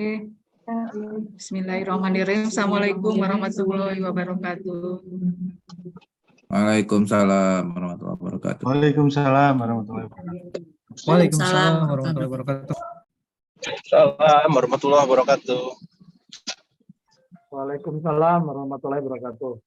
Oke. Bismillahirrahmanirrahim. Assalamualaikum warahmatullahi wabarakatuh. Waalaikumsalam warahmatullahi wabarakatuh. Waalaikumsalam warahmatullahi wabarakatuh. Waalaikumsalam warahmatullahi wabarakatuh. Assalamualaikum warahmatullahi wabarakatuh. Waalaikumsalam warahmatullahi wabarakatuh.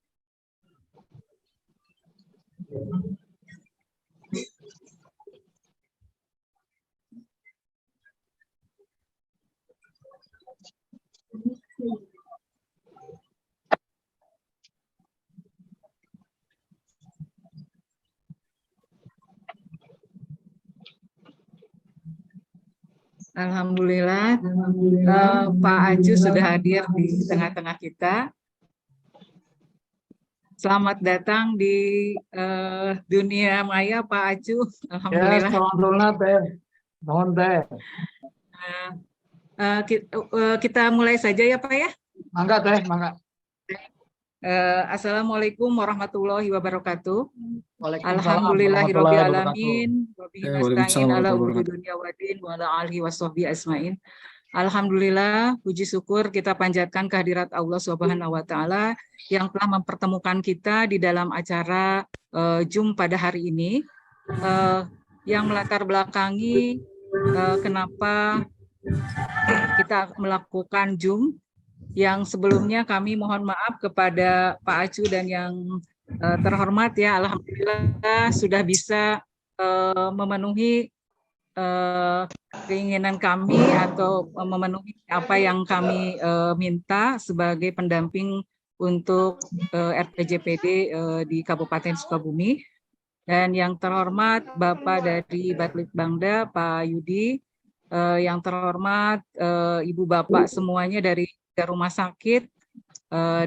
Alhamdulillah, Pak Acu sudah hadir di tengah-tengah kita. Selamat datang di dunia maya, Pak Acu. Alhamdulillah. Ya, alhamdulillah teh. Mohon teh. Kita mulai saja ya, Pak ya. Mangga teh, mangga. Assalamualaikum warahmatullahi wabarakatuh. Waalaikumsalam Alhamdulillahirabbil warahmatullahi alamin. Wa bihi nasta'in ala umuri dunya waddin wa ala alihi washabbihi ajmain. Alhamdulillah, puji syukur kita panjatkan kehadirat Allah Subhanahu wa taala yang telah mempertemukan kita di dalam acara Zoom pada hari ini, yang melatar belakangi kenapa kita melakukan Zoom. Yang sebelumnya kami mohon maaf kepada Pak Acu dan yang terhormat ya, alhamdulillah sudah bisa memenuhi keinginan kami atau memenuhi apa yang kami minta sebagai pendamping untuk RPJPD di Kabupaten Sukabumi. Dan yang terhormat Bapak dari Batlitbangda, Pak Yudi, yang terhormat Ibu Bapak semuanya dari rumah sakit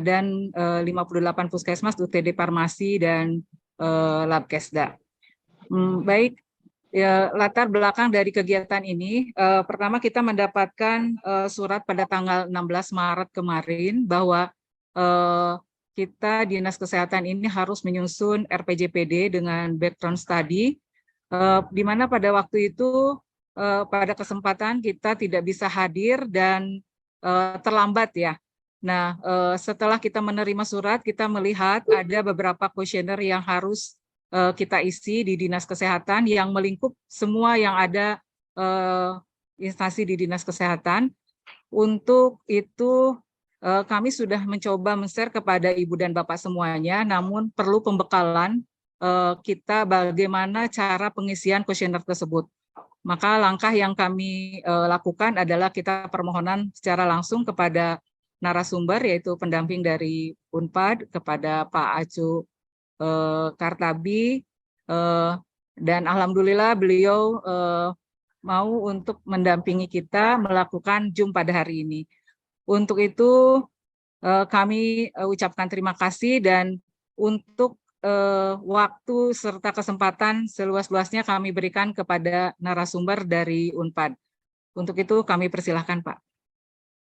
dan 58 puskesmas, UTD Farmasi dan Labkesda. Baik, ya, latar belakang dari kegiatan ini, pertama kita mendapatkan surat pada tanggal 16 Maret kemarin bahwa kita Dinas Kesehatan ini harus menyusun RPJPD dengan background study, di mana pada waktu itu pada kesempatan kita tidak bisa hadir dan terlambat ya. Nah, setelah kita menerima surat, kita melihat ada beberapa kuesioner yang harus kita isi di Dinas Kesehatan yang melingkup semua yang ada instansi di Dinas Kesehatan. Untuk itu kami sudah mencoba men-share kepada Ibu dan Bapak semuanya, namun perlu pembekalan kita bagaimana cara pengisian kuesioner tersebut. Maka langkah yang kami lakukan adalah kita permohonan secara langsung kepada narasumber, yaitu pendamping dari Unpad, kepada Pak Acu Kartabi, dan alhamdulillah beliau mau untuk mendampingi kita melakukan Zoom pada hari ini. Untuk itu kami ucapkan terima kasih, dan untuk waktu serta kesempatan seluas-luasnya kami berikan kepada narasumber dari Unpad. Untuk itu kami persilahkan, Pak.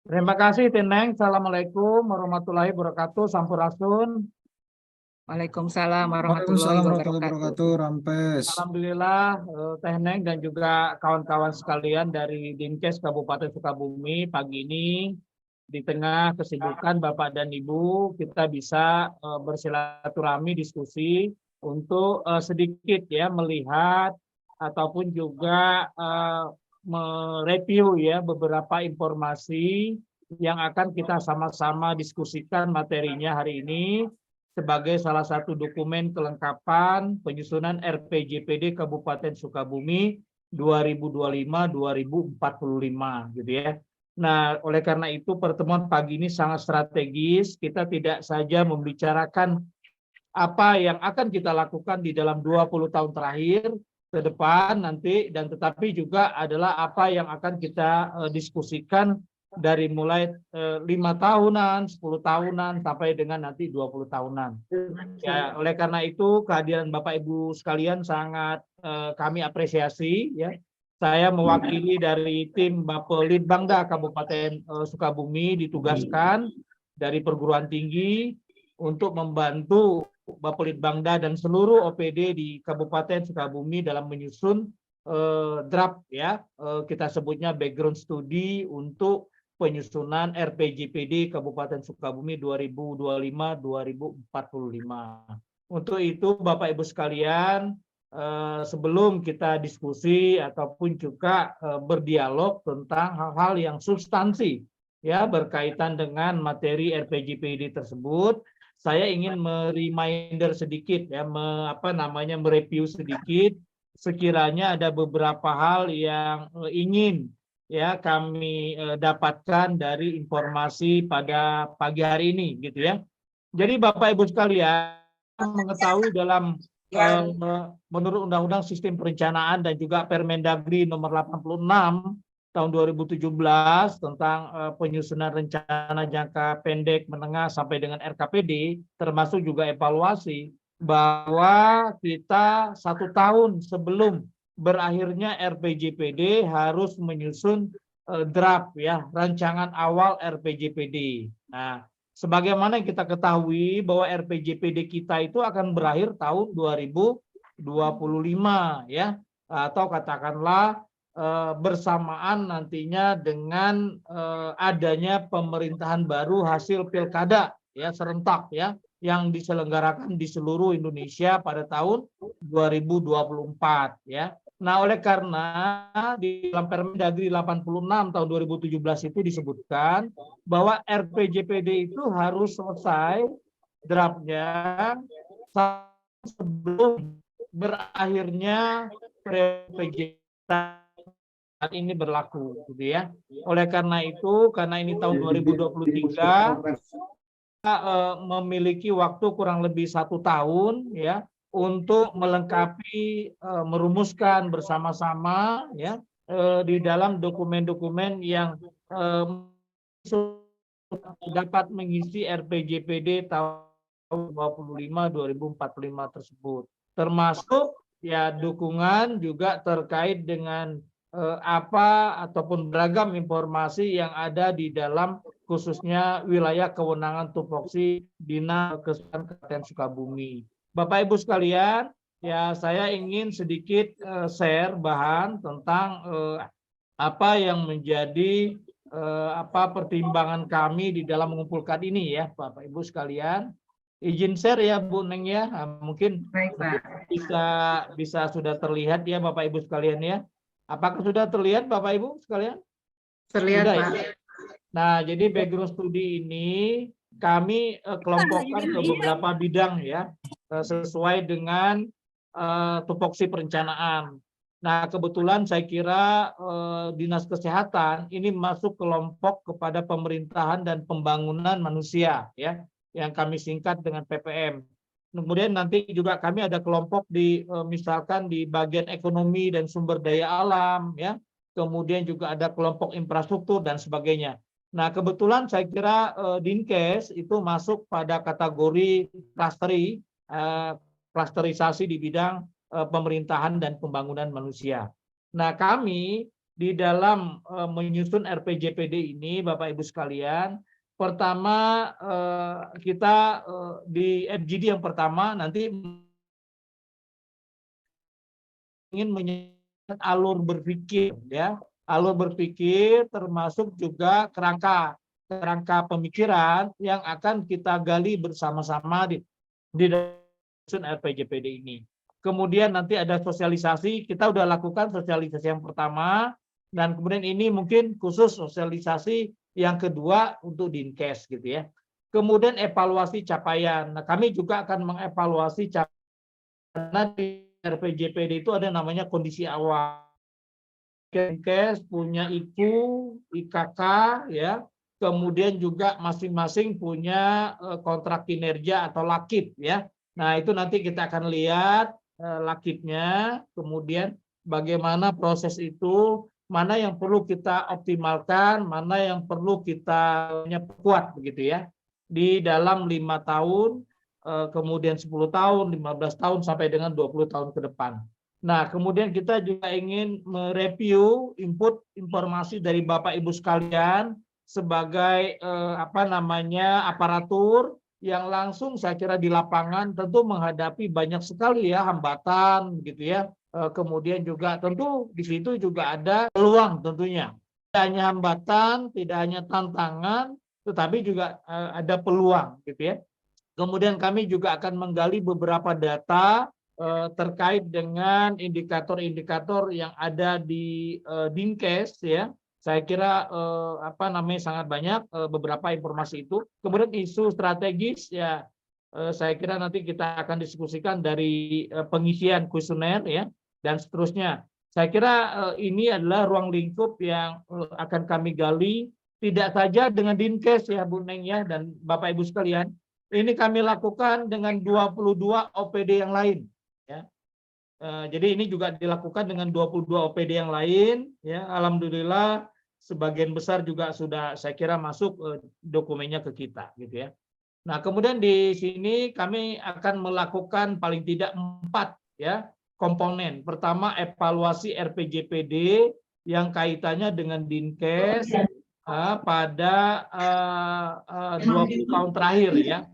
Terima kasih Teneng. Assalamualaikum warahmatullahi wabarakatuh. Sampurasun. Waalaikumsalam warahmatullahi wabarakatuh. Rampes. Alhamdulillah Teneng dan juga kawan-kawan sekalian dari Dinkes Kabupaten Sukabumi, pagi ini di tengah kesibukan Bapak dan Ibu, kita bisa bersilaturahmi, diskusi untuk sedikit ya melihat ataupun juga mereview ya beberapa informasi yang akan kita sama-sama diskusikan materinya hari ini sebagai salah satu dokumen kelengkapan penyusunan RPJPD Kabupaten Sukabumi 2025-2045 gitu ya. Nah, oleh karena itu pertemuan pagi ini sangat strategis. Kita tidak saja membicarakan apa yang akan kita lakukan di dalam 20 tahun terakhir ke depan nanti, dan tetapi juga adalah apa yang akan kita diskusikan dari mulai 5 tahunan, 10 tahunan, sampai dengan nanti 20 tahunan. Ya, oleh karena itu kehadiran Bapak Ibu sekalian sangat kami apresiasi ya. Saya mewakili dari tim Bapelitbangda Kabupaten Sukabumi ditugaskan dari perguruan tinggi untuk membantu Bapelitbangda dan seluruh OPD di Kabupaten Sukabumi dalam menyusun draft ya, kita sebutnya background study untuk penyusunan RPJPD Kabupaten Sukabumi 2025-2045. Untuk itu Bapak Ibu sekalian, sebelum kita diskusi ataupun juga berdialog tentang hal-hal yang substansi ya berkaitan dengan materi RPJPD tersebut, saya ingin mereminder sedikit ya, mereview sedikit sekiranya ada beberapa hal yang ingin ya kami dapatkan dari informasi pada pagi hari ini gitu ya. Jadi Bapak Ibu sekalian mengetahui dalam menurut Undang-Undang Sistem Perencanaan dan juga Permendagri nomor 86 tahun 2017 tentang penyusunan rencana jangka pendek, menengah sampai dengan RKPD, termasuk juga evaluasi, bahwa kita 1 tahun sebelum berakhirnya RPJPD harus menyusun draft ya, rancangan awal RPJPD. Nah, sebagaimana kita ketahui bahwa RPJPD kita itu akan berakhir tahun 2025 ya, atau katakanlah bersamaan nantinya dengan adanya pemerintahan baru hasil pilkada ya serentak ya yang diselenggarakan di seluruh Indonesia pada tahun 2024 ya. Nah, oleh karena di dalam Permendagri 86 tahun 2017 itu disebutkan bahwa RPJPD itu harus selesai draftnya sebelum berakhirnya RPJPD ini berlaku gitu ya. Oleh karena itu, karena ini tahun 2023 memiliki waktu kurang lebih 1 tahun ya untuk melengkapi, merumuskan bersama-sama ya di dalam dokumen-dokumen yang dapat mengisi RPJPD tahun 2025-2045 tersebut, termasuk ya dukungan juga terkait dengan apa ataupun beragam informasi yang ada di dalam khususnya wilayah kewenangan tupoksi Dinas Kesehatan Kabupaten Sukabumi. Bapak Ibu sekalian, ya saya ingin sedikit share bahan tentang apa yang menjadi pertimbangan kami di dalam mengumpulkan ini ya, Bapak Ibu sekalian. Izin share ya Bu Neng ya, mungkin Baik, Pak. bisa sudah terlihat ya Bapak Ibu sekalian ya. Apakah sudah terlihat Bapak Ibu sekalian? Terlihat, Sudah, Pak. ya? Nah, jadi background studi ini kami kelompokkan ke beberapa bidang ya, sesuai dengan tupoksi perencanaan. Nah, kebetulan saya kira Dinas Kesehatan ini masuk kelompok kepada pemerintahan dan pembangunan manusia ya, yang kami singkat dengan PPM. Kemudian nanti juga kami ada kelompok di misalkan di bagian ekonomi dan sumber daya alam ya. Kemudian juga ada kelompok infrastruktur dan sebagainya. Nah, kebetulan saya kira Dinkes itu masuk pada kategori klasterisasi di bidang pemerintahan dan pembangunan manusia. Nah, kami di dalam menyusun RPJPD ini Bapak Ibu sekalian, pertama kita di FGD yang pertama nanti ingin menyebut alur berpikir ya, alur berpikir termasuk juga kerangka pemikiran yang akan kita gali bersama-sama di dalam RPJPD ini. Kemudian nanti ada sosialisasi, kita udah lakukan sosialisasi yang pertama, dan kemudian ini mungkin khusus sosialisasi yang kedua untuk Dinkes gitu ya. Kemudian evaluasi capaian. Nah, kami juga akan mengevaluasi capaian karena di RPJPD itu ada namanya kondisi awal. Dinkes punya IKU, IKK ya. Kemudian juga masing-masing punya kontrak kinerja atau lakip ya. Nah, itu nanti kita akan lihat lakipnya, kemudian bagaimana proses itu, mana yang perlu kita optimalkan, mana yang perlu kita perkuat begitu ya. Di dalam 5 tahun, kemudian 10 tahun, 15 tahun sampai dengan 20 tahun ke depan. Nah, kemudian kita juga ingin mereview input informasi dari Bapak Ibu sekalian sebagai aparatur yang langsung saya kira di lapangan tentu menghadapi banyak sekali ya hambatan gitu ya. Kemudian juga tentu di situ juga ada peluang tentunya. hanya hambatan, tidak hanya tantangan, tetapi juga ada peluang, gitu ya. Kemudian kami juga akan menggali beberapa data terkait dengan indikator-indikator yang ada di Dinkes, ya. Saya kira sangat banyak beberapa informasi itu. Kemudian isu strategis, ya, saya kira nanti kita akan diskusikan dari pengisian kuesioner, ya, dan seterusnya. Saya kira ini adalah ruang lingkup yang akan kami gali, tidak saja dengan Dinkes, ya Bu Neng, ya, dan Bapak Ibu sekalian. Ini kami lakukan dengan 22 OPD yang lain, ya. Jadi ini juga dilakukan dengan 22 OPD yang lain, ya. Alhamdulillah sebagian besar juga sudah saya kira masuk dokumennya ke kita, gitu ya. Nah, kemudian di sini kami akan melakukan paling tidak 4, ya, komponen. Pertama, evaluasi RPJPD yang kaitannya dengan Dinkes pada 20 tahun terakhir, ya.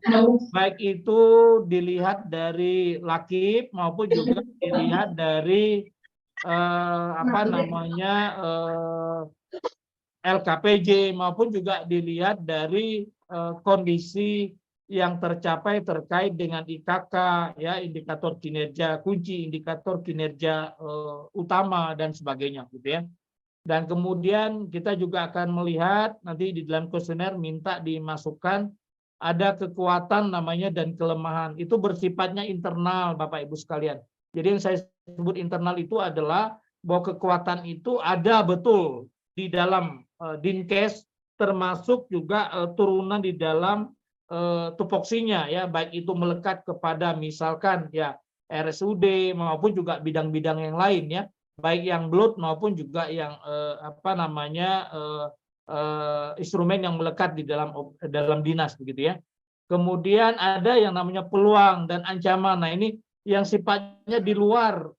Baik itu dilihat dari Lakip maupun juga dilihat dari LKPJ maupun juga dilihat dari kondisi yang tercapai terkait dengan IKK, ya, indikator kinerja kunci, indikator kinerja utama dan sebagainya, gitu ya. Dan kemudian kita juga akan melihat nanti di dalam kuesioner minta dimasukkan ada kekuatan namanya dan kelemahan. Itu bersifatnya internal, Bapak Ibu sekalian. Jadi yang saya sebut internal itu adalah bahwa kekuatan itu ada betul di dalam Dinkes, termasuk juga turunan di dalam tupoksinya, ya, baik itu melekat kepada misalkan, ya, RSUD maupun juga bidang-bidang yang lain, ya, baik yang BLUT maupun juga yang instrumen yang melekat di dalam dinas, begitu ya. Kemudian ada yang namanya peluang dan ancaman. Nah, ini yang sifatnya di luar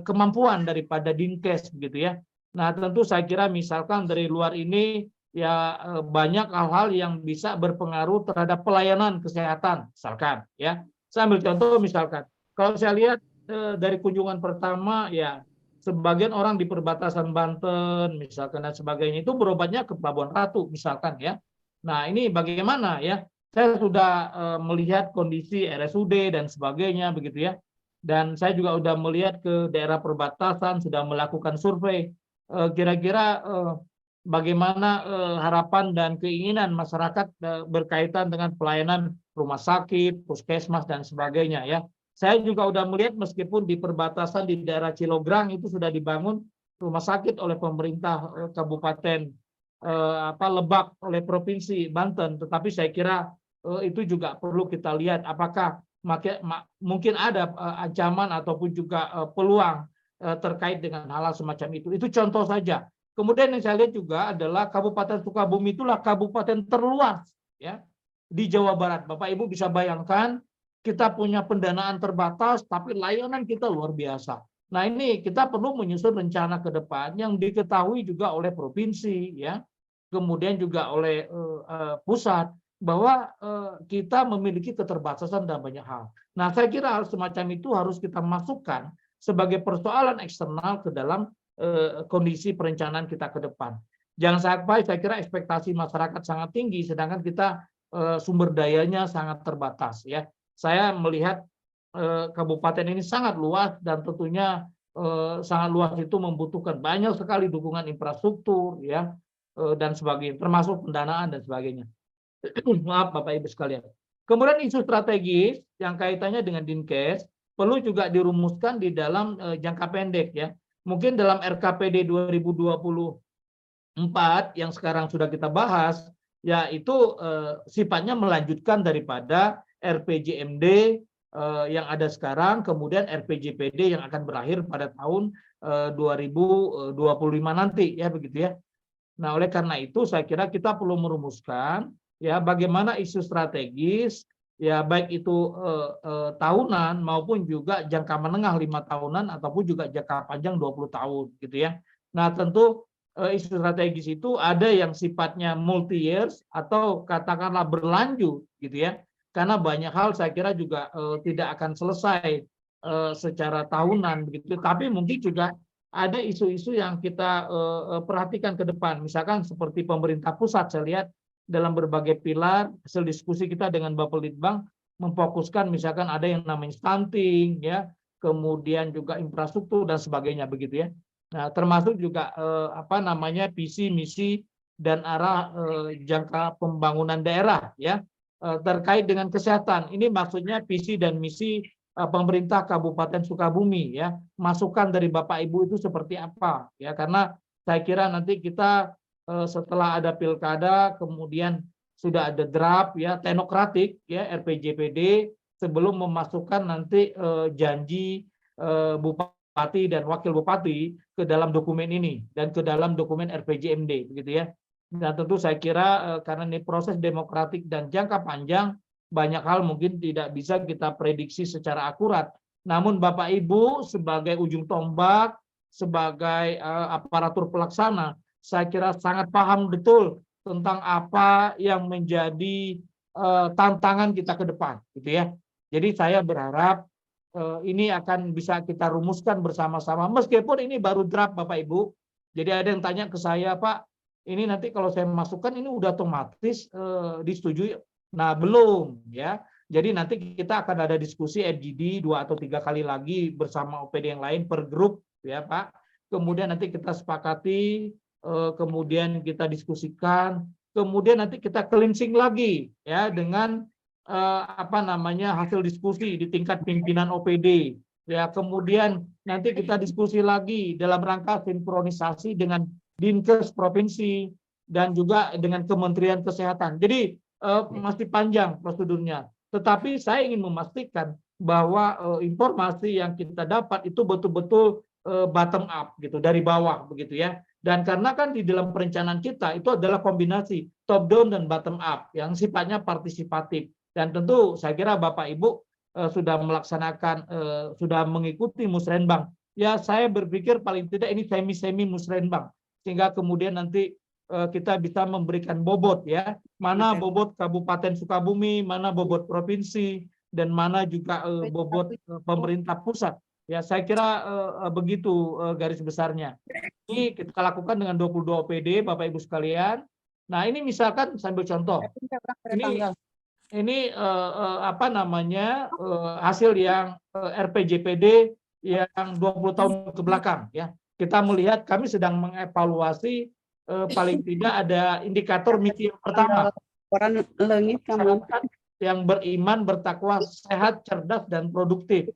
kemampuan daripada Dinkes, begitu ya. Nah, tentu saya kira misalkan dari luar ini, ya, banyak hal-hal yang bisa berpengaruh terhadap pelayanan kesehatan, misalkan, ya. Saya ambil contoh, misalkan kalau saya lihat dari kunjungan pertama, ya, sebagian orang di perbatasan Banten misalkan dan sebagainya itu berobatnya ke Pelabuhan Ratu misalkan, ya. Nah, ini bagaimana, ya? Saya sudah melihat kondisi RSUD dan sebagainya, begitu ya. Dan saya juga sudah melihat ke daerah perbatasan, sudah melakukan survei kira-kira bagaimana harapan dan keinginan masyarakat berkaitan dengan pelayanan rumah sakit, puskesmas dan sebagainya, ya. Saya juga sudah melihat meskipun di perbatasan di daerah Cilograng itu sudah dibangun rumah sakit oleh pemerintah Kabupaten Lebak oleh Provinsi Banten, tetapi saya kira itu juga perlu kita lihat apakah mungkin ada ancaman ataupun juga peluang terkait dengan hal semacam itu. Itu contoh saja. Kemudian yang saya lihat juga adalah Kabupaten Sukabumi itulah kabupaten terluas, ya, di Jawa Barat. Bapak Ibu bisa bayangkan, kita punya pendanaan terbatas, tapi layanan kita luar biasa. Nah, ini kita perlu menyusun rencana ke depan yang diketahui juga oleh provinsi, ya, kemudian juga oleh pusat, bahwa kita memiliki keterbatasan dalam banyak hal. Nah, saya kira hal semacam itu harus kita masukkan sebagai persoalan eksternal ke dalam kondisi perencanaan kita ke depan. Jangan sampai saya kira ekspektasi masyarakat sangat tinggi, sedangkan kita sumber dayanya sangat terbatas, ya. Saya melihat kabupaten ini sangat luas dan tentunya sangat luas itu membutuhkan banyak sekali dukungan infrastruktur, ya, dan sebagainya, termasuk pendanaan dan sebagainya. Maaf Bapak Ibu sekalian. Kemudian isu strategis yang kaitannya dengan Dinkes perlu juga dirumuskan di dalam jangka pendek, ya. Mungkin dalam RKPD 2024 yang sekarang sudah kita bahas, ya, itu sifatnya melanjutkan daripada RPJMD yang ada sekarang, kemudian RPJPD yang akan berakhir pada tahun 2025 nanti, ya, begitu ya. Nah, oleh karena itu saya kira kita perlu merumuskan, ya, bagaimana isu strategis, ya, baik itu tahunan maupun juga jangka menengah 5 tahunan ataupun juga jangka panjang 20 tahun, gitu ya. Nah, tentu isu strategis itu ada yang sifatnya multi years atau katakanlah berlanjut, gitu ya. Karena banyak hal saya kira juga tidak akan selesai secara tahunan, begitu. Tapi mungkin juga ada isu-isu yang kita perhatikan ke depan. Misalkan seperti pemerintah pusat, saya lihat dalam berbagai pilar hasil diskusi kita dengan Bapak Litbang memfokuskan misalkan ada yang namanya stunting, ya, kemudian juga infrastruktur dan sebagainya begitu ya. Nah, termasuk juga visi misi dan arah jangka pembangunan daerah ya terkait dengan kesehatan. Ini maksudnya visi dan misi pemerintah Kabupaten Sukabumi ya. Masukan dari Bapak Ibu itu seperti apa ya, karena saya kira nanti kita setelah ada pilkada kemudian sudah ada draft ya teknokratik ya RPJPD sebelum memasukkan nanti janji bupati dan wakil bupati ke dalam dokumen ini dan ke dalam dokumen RPJMD begitu ya. Nah, tentu saya kira karena ini proses demokratik dan jangka panjang, banyak hal mungkin tidak bisa kita prediksi secara akurat. Namun Bapak Ibu sebagai ujung tombak, sebagai aparatur pelaksana, saya kira sangat paham betul tentang apa yang menjadi tantangan kita ke depan, gitu ya. Jadi saya berharap ini akan bisa kita rumuskan bersama-sama, meskipun ini baru draft Bapak Ibu. Jadi ada yang tanya ke saya, Pak, ini nanti kalau saya masukkan ini udah otomatis disetujui. Nah, belum ya. Jadi nanti kita akan ada diskusi FGD 2 atau 3 kali lagi bersama OPD yang lain per grup ya, Pak. Kemudian nanti kita sepakati, kemudian kita diskusikan, kemudian nanti kita cleansing lagi ya dengan hasil diskusi di tingkat pimpinan OPD. Ya, kemudian nanti kita diskusi lagi dalam rangka sinkronisasi dengan Dinkes provinsi dan juga dengan Kementerian Kesehatan. Jadi masih panjang prosedurnya. Tetapi saya ingin memastikan bahwa informasi yang kita dapat itu betul-betul bottom up gitu, dari bawah begitu ya. Dan karena kan di dalam perencanaan kita itu adalah kombinasi top down dan bottom up yang sifatnya partisipatif. Dan tentu saya kira Bapak Ibu sudah melaksanakan, sudah mengikuti musrenbang. Ya, saya berpikir paling tidak ini semi musrenbang. Sehingga kemudian nanti kita bisa memberikan bobot ya, mana bobot Kabupaten Sukabumi, mana bobot provinsi, dan mana juga bobot pemerintah pusat. Ya, saya kira begitu garis besarnya. Ini kita lakukan dengan 22 OPD, Bapak Ibu sekalian. Nah, ini misalkan sambil contoh. Ini hasil yang RPJPD yang 20 tahun ke belakang ya. Kita melihat kami sedang mengevaluasi paling tidak ada indikator misi yang pertama. Yang beriman, bertakwa, sehat, cerdas, dan produktif.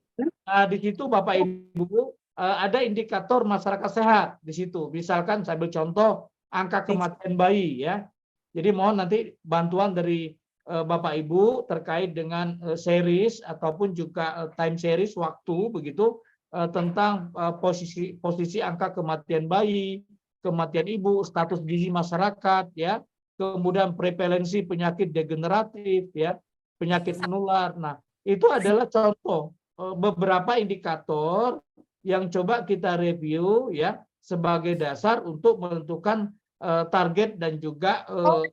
Nah, di situ Bapak Ibu ada indikator masyarakat sehat di situ. Misalkan saya ambil contoh angka kematian bayi ya. Jadi mohon nanti bantuan dari Bapak Ibu terkait dengan series ataupun juga time series waktu begitu tentang posisi angka kematian bayi, kematian ibu, status gizi masyarakat ya, kemudian prevalensi penyakit degeneratif ya, penyakit menular. Nah, itu adalah contoh beberapa indikator yang coba kita review ya sebagai dasar untuk menentukan target dan juga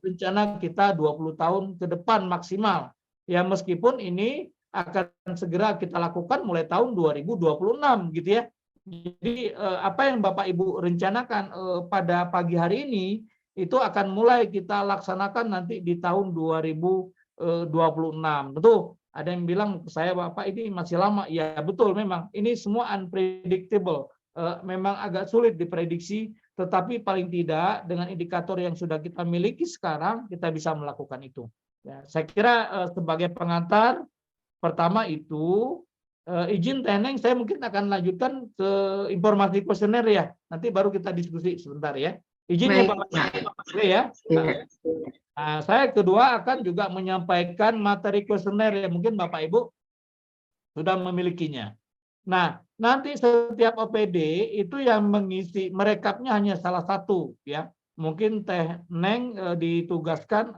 rencana kita 20 tahun ke depan maksimal. Ya, meskipun ini akan segera kita lakukan mulai tahun 2026 gitu ya. Jadi apa yang Bapak Ibu rencanakan pada pagi hari ini itu akan mulai kita laksanakan nanti di tahun 2026. Tentu ada yang bilang ke saya, Bapak ini masih lama. Ya betul, memang ini semua unpredictable. Memang agak sulit diprediksi, tetapi paling tidak dengan indikator yang sudah kita miliki sekarang kita bisa melakukan itu. Ya, saya kira sebagai pengantar pertama itu izin Teneng, saya mungkin akan lanjutkan ke informasi kuesioner ya. Nanti baru kita diskusi sebentar ya. Izin ya Bapak ya. Nah, saya kedua akan juga menyampaikan materi kuesioner ya, mungkin Bapak Ibu sudah memilikinya. Nah, nanti setiap OPD itu yang mengisi merekapnya hanya salah satu ya. Mungkin Teneng ditugaskan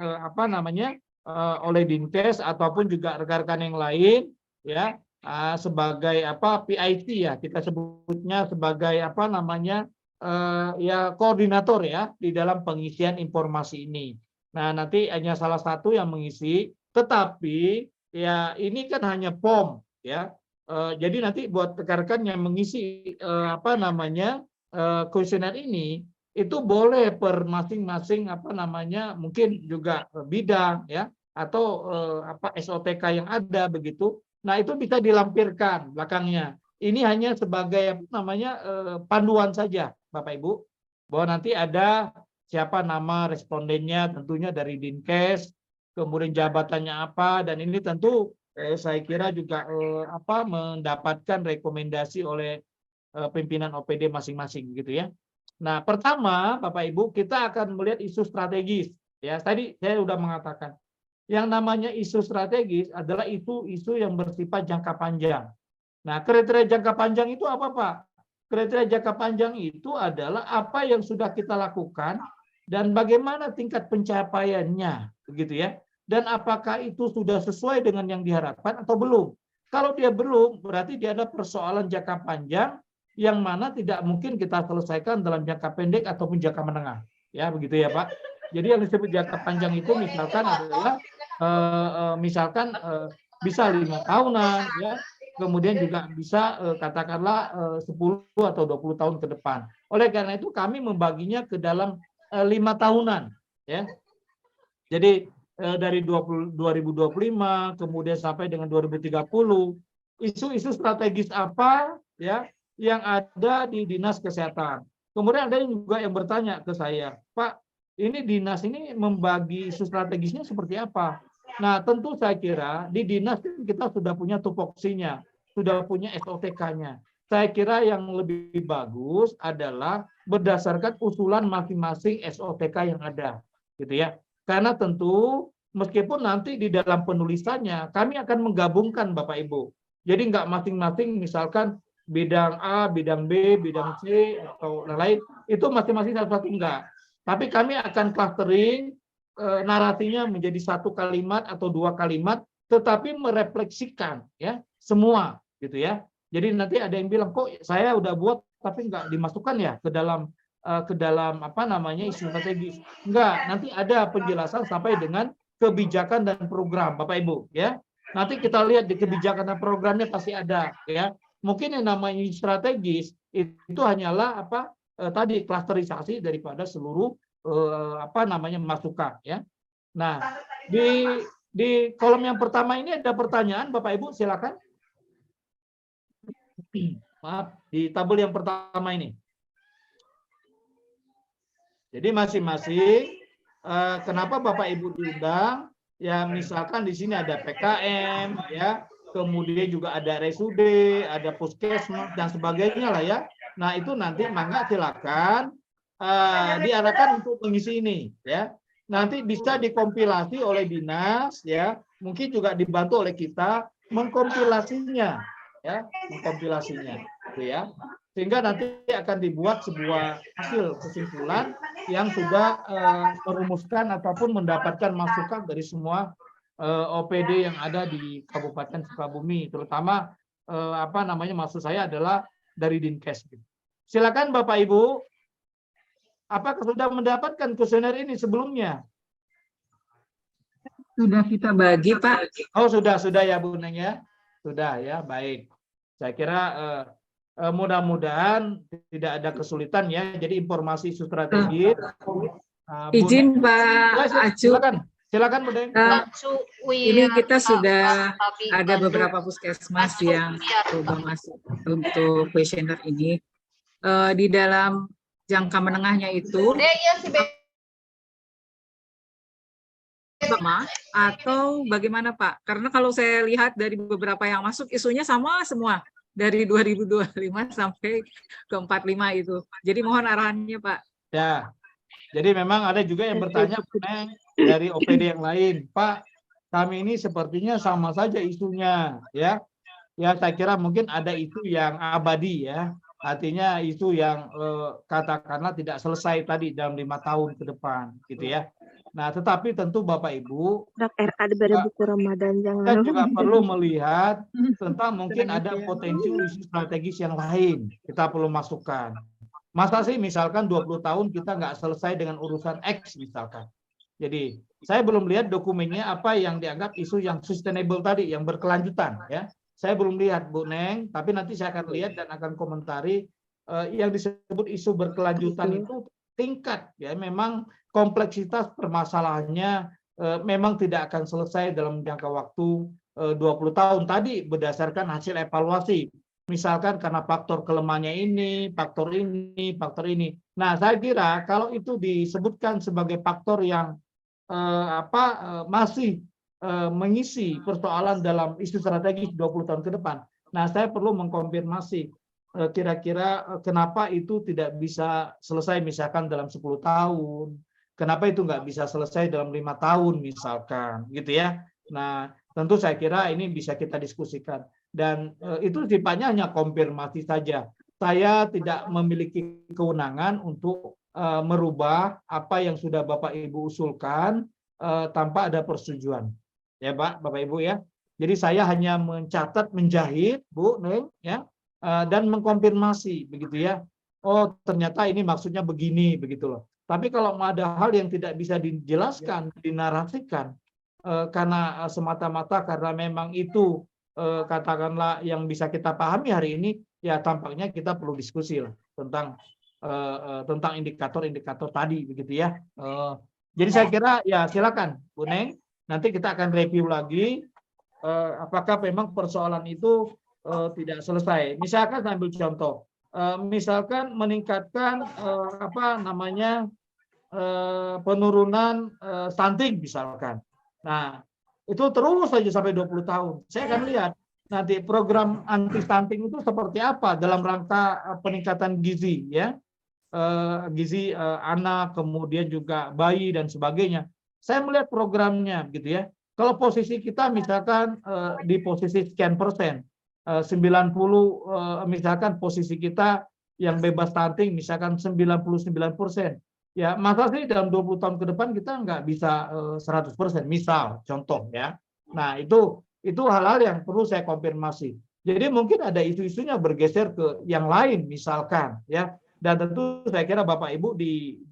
oleh Dinkes ataupun juga rekan-rekan yang lain ya sebagai PIT ya, kita sebutnya sebagai koordinator ya di dalam pengisian informasi ini. Nah, nanti hanya salah satu yang mengisi, tetapi ya ini kan hanya form ya. Jadi nanti buat rekan-rekan yang mengisi kuesioner ini itu boleh per masing-masing mungkin juga bidang ya atau SOTK yang ada begitu. Nah, itu bisa dilampirkan belakangnya. Ini hanya sebagai panduan saja, Bapak Ibu, bahwa nanti ada siapa nama respondennya, tentunya dari Dinkes, kemudian jabatannya apa, dan ini tentu saya kira juga mendapatkan rekomendasi oleh pimpinan OPD masing-masing gitu ya. Nah, pertama Bapak Ibu, kita akan melihat isu strategis. Ya, tadi saya sudah mengatakan yang namanya isu strategis adalah isu yang bersifat jangka panjang. Nah, kriteria jangka panjang itu apa, Pak? Kriteria jangka panjang itu adalah apa yang sudah kita lakukan dan bagaimana tingkat pencapaiannya, begitu ya. Dan apakah itu sudah sesuai dengan yang diharapkan atau belum? Kalau dia belum, berarti dia ada persoalan jangka panjang yang mana tidak mungkin kita selesaikan dalam jangka pendek ataupun jangka menengah. Ya, begitu ya, Pak. Jadi yang disebut jangka panjang itu misalkan adalah bisa 5 tahunan, ya. Kemudian juga bisa katakanlah 10 atau 20 tahun ke depan. Oleh karena itu kami membaginya ke dalam 5 tahunan, ya. Jadi dari 2025 kemudian sampai dengan 2030, isu-isu strategis apa ya yang ada di Dinas Kesehatan. Kemudian ada juga yang bertanya ke saya, Pak, ini dinas ini membagi isu strategisnya seperti apa? Nah, tentu saya kira di dinas kita sudah punya tupoksinya, sudah punya SOTK-nya. Saya kira yang lebih bagus adalah berdasarkan usulan masing-masing SOTK yang ada, gitu ya. Karena tentu meskipun nanti di dalam penulisannya kami akan menggabungkan Bapak Ibu. Jadi nggak masing-masing misalkan bidang A, bidang B, bidang C atau lain, itu masing-masing satu-satu enggak. Tapi kami akan clustering narasinya menjadi 1 kalimat atau 2 kalimat, tetapi merefleksikan ya semua gitu ya. Jadi nanti ada yang bilang kok saya udah buat tapi nggak dimasukkan ya ke dalam isu strategis. Enggak, nanti ada penjelasan sampai dengan kebijakan dan program Bapak Ibu ya. Nanti kita lihat di kebijakan dan programnya pasti ada ya. Mungkin yang namanya strategis itu hanyalah tadi klasterisasi daripada seluruh masukan ya. Nah, di kolom yang pertama ini ada pertanyaan Bapak Ibu, silakan. Maaf, di tabel yang pertama ini. Jadi masing-masing kenapa Bapak Ibu diundang? Ya misalkan di sini ada PKM ya, kemudian juga ada RSUD, ada puskesmas dan sebagainya lah ya. Nah, itu nanti mangga silakan diarahkan untuk mengisi ini ya. Nanti bisa dikompilasi oleh dinas ya, mungkin juga dibantu oleh kita mengkompilasinya ya, gitu ya. Sehingga nanti akan dibuat sebuah hasil kesimpulan yang sudah merumuskan ataupun mendapatkan masukan dari semua OPD yang ada di Kabupaten Sukabumi, terutama maksud saya adalah dari Dinkes. Silakan Bapak Ibu. Apakah sudah mendapatkan kuesioner ini sebelumnya? Sudah kita bagi, Pak. Oh, sudah ya Bu Neng ya. Sudah ya, baik. Saya kira mudah-mudahan tidak ada kesulitan ya. Jadi informasi isu strategis. Izin Pak Acu. Silakan Bu Neng. Ini kita sudah ada beberapa puskesmas yang sudah masuk untuk kuesioner ini. Di dalam jangka menengahnya itu sama atau bagaimana Pak? Karena kalau saya lihat dari beberapa yang masuk isunya sama semua dari 2025 sampai ke 45 itu. Jadi mohon arahannya Pak. Ya. Jadi memang ada juga yang bertanya dari OPD yang lain, Pak, kami ini sepertinya sama saja isunya ya. Ya saya kira mungkin ada isu yang abadi ya. Artinya isu yang katakanlah tidak selesai tadi dalam 5 tahun ke depan, gitu ya. Nah, tetapi tentu Bapak Ibu, buku Ramadan kita juga perlu melihat tentang mungkin ada potensi isu strategis yang lain. Kita perlu masukkan. Masa sih misalkan 20 tahun kita nggak selesai dengan urusan X misalkan. Jadi saya belum lihat dokumennya apa yang dianggap isu yang sustainable tadi, yang berkelanjutan ya. Saya belum lihat Bu Neng, tapi nanti saya akan lihat dan akan komentari yang disebut isu berkelanjutan itu tingkat ya, memang kompleksitas permasalahannya memang tidak akan selesai dalam jangka waktu 20 tahun tadi berdasarkan hasil evaluasi. Misalkan karena faktor kelemahannya ini, faktor ini, faktor ini. Nah, saya kira kalau itu disebutkan sebagai faktor yang masih mengisi persoalan dalam isu strategis 20 tahun ke depan. Nah, saya perlu mengkonfirmasi kira-kira kenapa itu tidak bisa selesai misalkan dalam 10 tahun, kenapa itu nggak bisa selesai dalam 5 tahun misalkan, gitu ya. Nah, tentu saya kira ini bisa kita diskusikan. Dan itu sifatnya hanya konfirmasi saja. Saya tidak memiliki kewenangan untuk merubah apa yang sudah Bapak Ibu usulkan tanpa ada persetujuan. Ya Pak, Bapak Ibu ya. Jadi saya hanya mencatat, menjahit, Bu Neng, ya, dan mengkonfirmasi begitu ya. Oh, ternyata ini maksudnya begini begitu loh. Tapi kalau ada hal yang tidak bisa dijelaskan, dinarasikan karena semata-mata karena memang itu katakanlah yang bisa kita pahami hari ini, ya tampaknya kita perlu diskusi lah tentang indikator-indikator tadi begitu ya. Jadi saya kira ya silakan Bu Neng, nanti kita akan review lagi apakah memang persoalan itu tidak selesai. Misalkan saya ambil contoh, misalkan meningkatkan penurunan stunting misalkan. Nah, itu terus saja sampai 20 tahun. Saya akan lihat nanti program anti stunting itu seperti apa dalam rangka peningkatan gizi ya. Gizi anak, kemudian juga bayi dan sebagainya. Saya melihat programnya gitu ya. Kalau posisi kita misalkan di posisi sekian persen, 90 misalkan posisi kita yang bebas stunting misalkan 99%. Ya, masa sih dalam 20 tahun ke depan kita nggak bisa 100%, misal, contoh ya. Nah, itu hal-hal yang perlu saya konfirmasi. Jadi mungkin ada isu-isunya bergeser ke yang lain, misalkan ya. Dan tentu saya kira Bapak Ibu di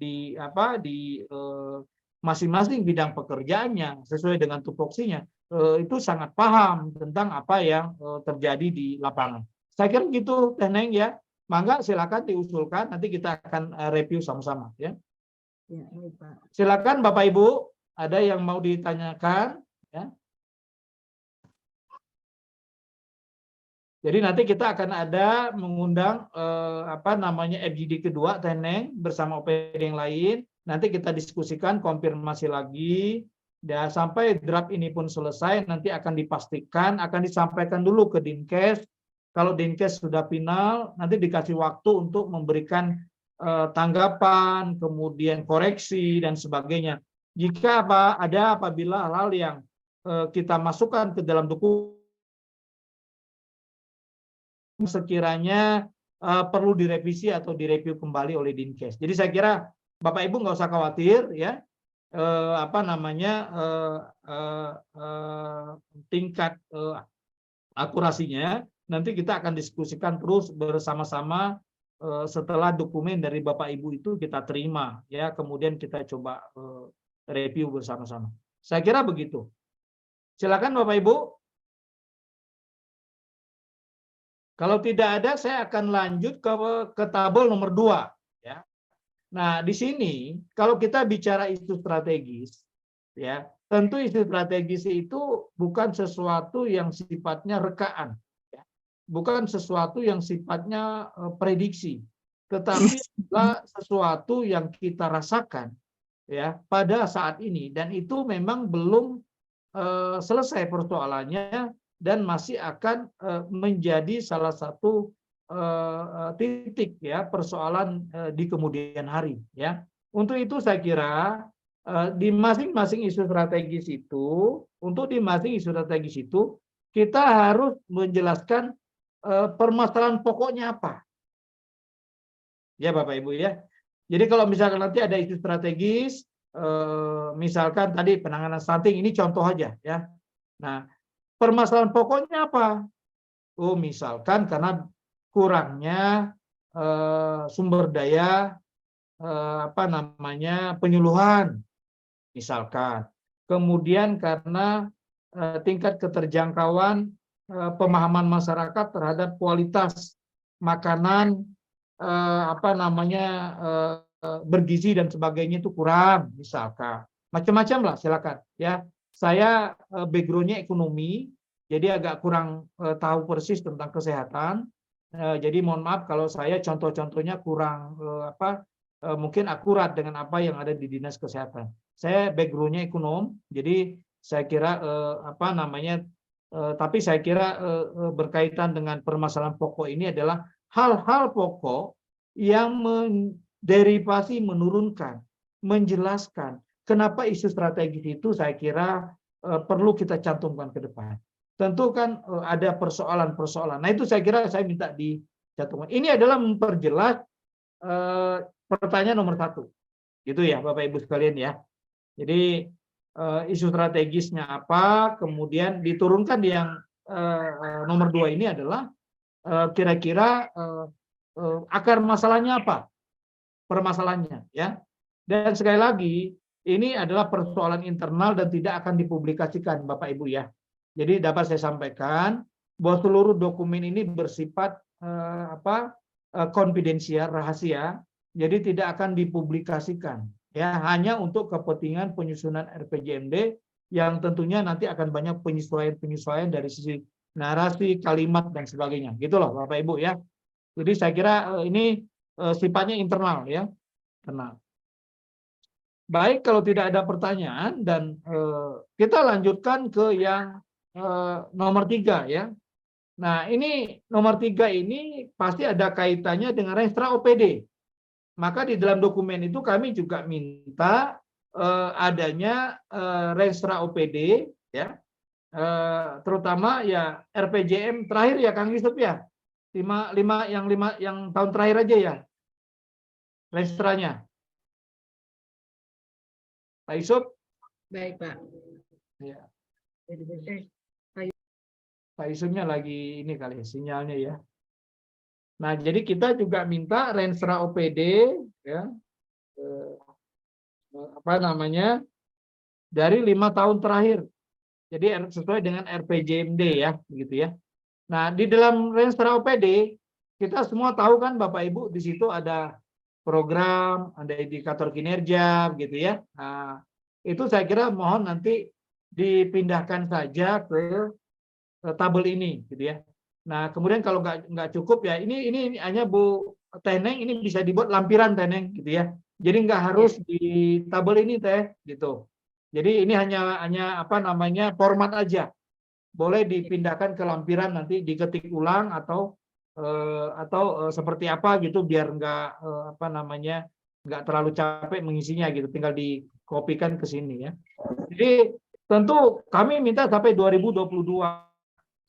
masing-masing bidang pekerjaannya sesuai dengan tupoksinya itu sangat paham tentang apa yang terjadi di lapangan. Saya kira gitu, Teh Neng ya. Mangga silakan diusulkan, nanti kita akan review sama-sama ya. Ya, baik, Pak. Silakan Bapak Ibu, ada yang mau ditanyakan ya. Jadi nanti kita akan ada mengundang FGD kedua Teh Neng bersama OPD yang lain. Nanti kita diskusikan, konfirmasi lagi. Dan sampai draft ini pun selesai, nanti akan dipastikan, akan disampaikan dulu ke Dinkes. Kalau Dinkes sudah final, nanti dikasih waktu untuk memberikan tanggapan, kemudian koreksi dan sebagainya. Jika ada apabila hal-hal yang kita masukkan ke dalam dokumen sekiranya perlu direvisi atau direview kembali oleh Dinkes. Jadi saya kira Bapak Ibu nggak usah khawatir ya. Tingkat akurasinya nanti kita akan diskusikan terus bersama-sama. Setelah dokumen dari Bapak Ibu itu kita terima ya, kemudian kita coba review bersama-sama. Saya kira begitu. Silakan Bapak Ibu. Kalau tidak ada, saya akan lanjut ke tabel nomor 2 ya. Nah, di sini kalau kita bicara isu strategis ya, tentu isu strategis itu bukan sesuatu yang sifatnya rekaan. Bukan sesuatu yang sifatnya prediksi, tetapi adalah sesuatu yang kita rasakan ya pada saat ini, dan itu memang belum selesai persoalannya dan masih akan menjadi salah satu titik ya persoalan di kemudian hari ya. Untuk itu saya kira di masing-masing isu strategis itu, kita harus menjelaskan permasalahan pokoknya apa. Ya Bapak Ibu ya. Jadi kalau misalkan nanti ada isu strategis, misalkan tadi penanganan stunting, ini contoh aja ya. Nah, permasalahan pokoknya apa? Oh, misalkan karena kurangnya sumber daya penyuluhan, misalkan. Kemudian karena tingkat keterjangkauan pemahaman masyarakat terhadap kualitas makanan apa namanya bergizi dan sebagainya itu kurang, misalkan macam-macam lah, silakan ya. Saya backgroundnya ekonomi, jadi agak kurang tahu persis tentang kesehatan. Jadi mohon maaf kalau saya contoh-contohnya kurang mungkin akurat dengan apa yang ada di dinas kesehatan. Saya backgroundnya ekonom, jadi saya kira apa namanya, tapi saya kira berkaitan dengan permasalahan pokok ini adalah hal-hal pokok yang menderivasi, menurunkan, menjelaskan kenapa isu strategis itu saya kira perlu kita cantumkan ke depan. Tentu kan ada persoalan-persoalan. Nah itu saya kira saya minta dicantumkan. Ini adalah memperjelas pertanyaan nomor 1. Gitu ya Bapak Ibu sekalian ya. Jadi isu strategisnya apa, kemudian diturunkan di yang nomor 2 ini adalah kira-kira akar masalahnya apa, permasalahannya ya. Dan sekali lagi ini adalah persoalan internal dan tidak akan dipublikasikan Bapak Ibu ya. Jadi dapat saya sampaikan bahwa seluruh dokumen ini bersifat konfidensial, rahasia, jadi tidak akan dipublikasikan ya, hanya untuk kepentingan penyusunan RPJMD yang tentunya nanti akan banyak penyesuaian dari sisi narasi, kalimat dan sebagainya. Gitu loh Bapak Ibu ya. Jadi saya kira ini sifatnya internal ya. Internal. Baik, kalau tidak ada pertanyaan dan kita lanjutkan ke yang nomor 3 ya. Nah ini nomor 3 ini pasti ada kaitannya dengan Renstra OPD. Maka di dalam dokumen itu kami juga minta adanya Renstra OPD ya, terutama ya RPJM terakhir ya Kang Yusuf ya, 5 yang tahun terakhir aja ya Renstranya. Pak Yusuf. Baik Pak. Ya. Pak Yusufnya lagi ini kali sinyalnya ya. Nah, jadi kita juga minta Renstra OPD ya, apa namanya, dari 5 tahun terakhir. Jadi sesuai dengan RPJMD ya, begitu ya. Nah, di dalam Renstra OPD kita semua tahu kan Bapak Ibu, di situ ada program, ada indikator kinerja, begitu ya. Nah, itu saya kira mohon nanti dipindahkan saja ke tabel ini, gitu ya. Nah, kemudian kalau nggak cukup ya, ini hanya Bu Teneng, ini bisa dibuat lampiran Teneng, gitu ya. Jadi nggak harus di tabel ini Teh, gitu. Jadi ini hanya apa namanya format aja. Boleh dipindahkan ke lampiran nanti diketik ulang atau seperti apa gitu, biar nggak apa namanya nggak terlalu capek mengisinya gitu. Tinggal dikopikan ke sini ya. Jadi tentu kami minta sampai 2022.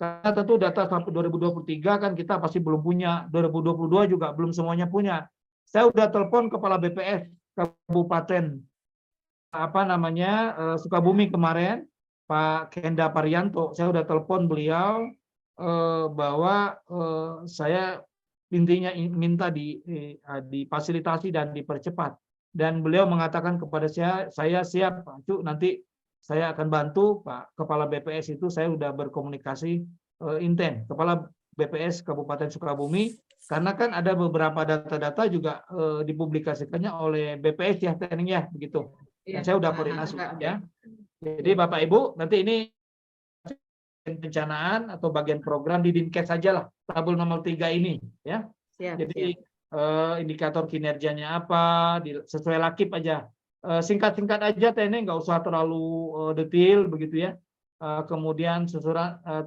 Karena tentu data sampai 2023 kan kita pasti belum punya, 2022 juga belum semuanya punya. Saya udah telepon kepala BPS Kabupaten apa namanya Sukabumi kemarin, Pak Kenda Parianto. Saya udah telepon beliau bahwa saya intinya minta difasilitasi dan dipercepat. Dan beliau mengatakan kepada saya siap Pak Cuk, nanti saya akan bantu Pak Kepala BPS itu, saya sudah berkomunikasi intens Kepala BPS Kabupaten Sukabumi, karena kan ada beberapa data-data juga dipublikasikannya oleh BPS ya Teneng ya, begitu. Dan saya sudah koordinasi ya. Jadi Bapak Ibu nanti ini pencanaan atau bagian program di Dinkes saja lah, tabel nomor 3 ini ya. Jadi indikator kinerjanya apa, sesuai lakip aja. Singkat-singkat aja Teneng, nggak usah terlalu detail begitu ya. Kemudian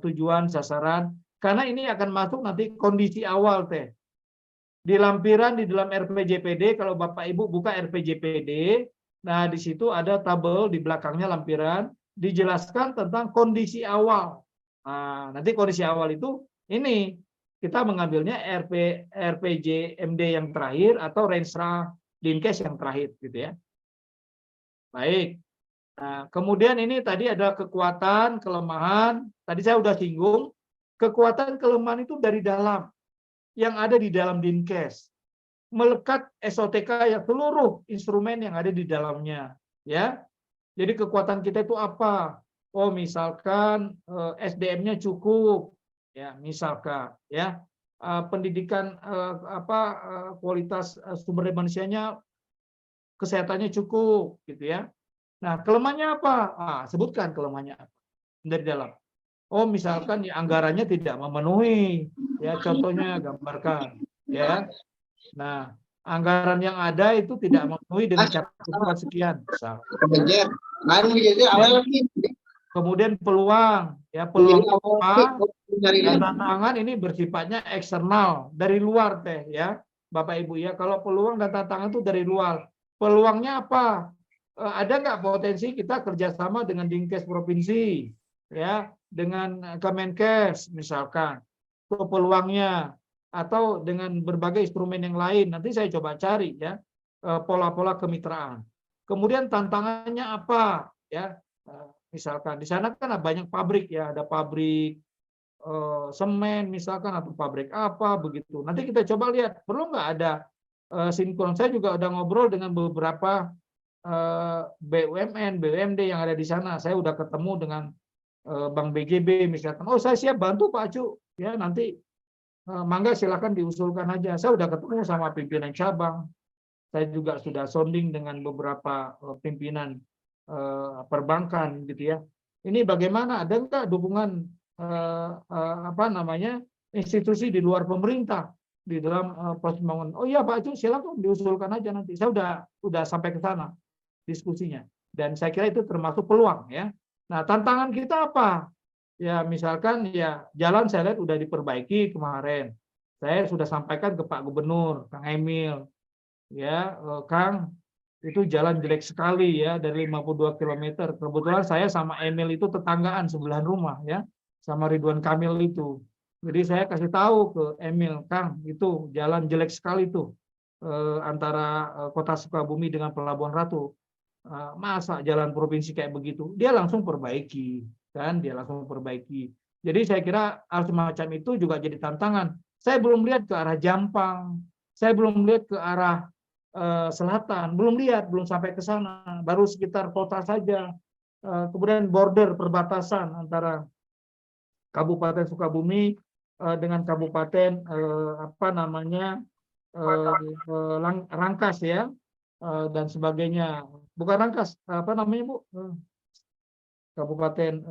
tujuan, sasaran, karena ini akan masuk nanti kondisi awal Teh. Di lampiran di dalam RPJPD, kalau Bapak Ibu buka RPJPD, nah di situ ada tabel di belakangnya lampiran, dijelaskan tentang kondisi awal. Nah, nanti kondisi awal itu ini kita mengambilnya RPJMD yang terakhir atau Renstra Dinkes yang terakhir gitu ya. Baik. Nah, kemudian ini tadi ada kekuatan, kelemahan. Tadi saya sudah singgung. Kekuatan, kelemahan itu dari dalam. Yang ada di dalam Dinkes. Melekat SOTK yang seluruh instrumen yang ada di dalamnya. Ya. Jadi kekuatan kita itu apa? Oh, misalkan SDM-nya cukup. Ya, misalkan. Ya. pendidikan kualitas sumber daya manusianya, kesehatannya cukup gitu ya. Nah, kelemahannya apa? Sebutkan kelemahannya apa dari dalam. Oh, misalkan ya anggarannya tidak memenuhi, ya contohnya gambarkan, ya. Nah, anggaran yang ada itu tidak memenuhi dengan cakupan sekian, misal. Kemudian peluang, ya peluang apa? Dan tantangan ini bersifatnya eksternal dari luar teh, ya, Bapak Ibu ya. Kalau peluang dan tantangan itu dari luar, peluangnya apa? Ada nggak potensi kita kerjasama dengan Dinkes provinsi, ya, dengan Kemenkes misalkan, itu peluangnya, atau dengan berbagai instrumen yang lain. Nanti saya coba cari ya pola-pola kemitraan. Kemudian tantangannya apa? Ya, misalkan di sana kan banyak pabrik ya, ada pabrik semen misalkan atau pabrik apa begitu. Nanti kita coba lihat perlu nggak ada sinkron. Saya juga udah ngobrol dengan beberapa BUMN, BUMD yang ada di sana. Saya udah ketemu dengan Bank BGB misalkan. Oh, saya siap bantu Pak Acu. Ya, nanti mangga silakan diusulkan aja. Saya udah ketemu sama pimpinan cabang. Saya juga sudah sounding dengan beberapa pimpinan perbankan gitu ya. Ini bagaimana? Ada nggak dukungan institusi di luar pemerintah di dalam proses pembangunan? Oh iya Pak Acu, silakan diusulkan aja nanti. Saya udah sampai ke sana diskusinya. Dan saya kira itu termasuk peluang ya. Nah, tantangan kita apa? Ya, misalkan ya jalan saya lihat udah diperbaiki kemarin. Saya sudah sampaikan ke Pak Gubernur, Kang Emil. Ya, Kang, itu jalan jelek sekali ya dari 52 km. Kebetulan saya sama Emil itu tetanggaan sebelahan rumah ya, sama Ridwan Kamil itu. Jadi saya kasih tahu ke Emil, Kang, itu jalan jelek sekali tuh antara Kota Sukabumi dengan Pelabuhan Ratu. Masa jalan provinsi kayak begitu? Dia langsung perbaiki, kan? Dia langsung perbaiki. Jadi saya kira hal semacam itu juga jadi tantangan. Saya belum lihat ke arah Jampang, saya belum lihat ke arah selatan, belum sampai ke sana, baru sekitar kota saja. Kemudian border perbatasan antara Kabupaten Sukabumi dengan Kabupaten Rangkas ya, dan sebagainya. Bukan Rangkas, apa namanya Bu? Kabupaten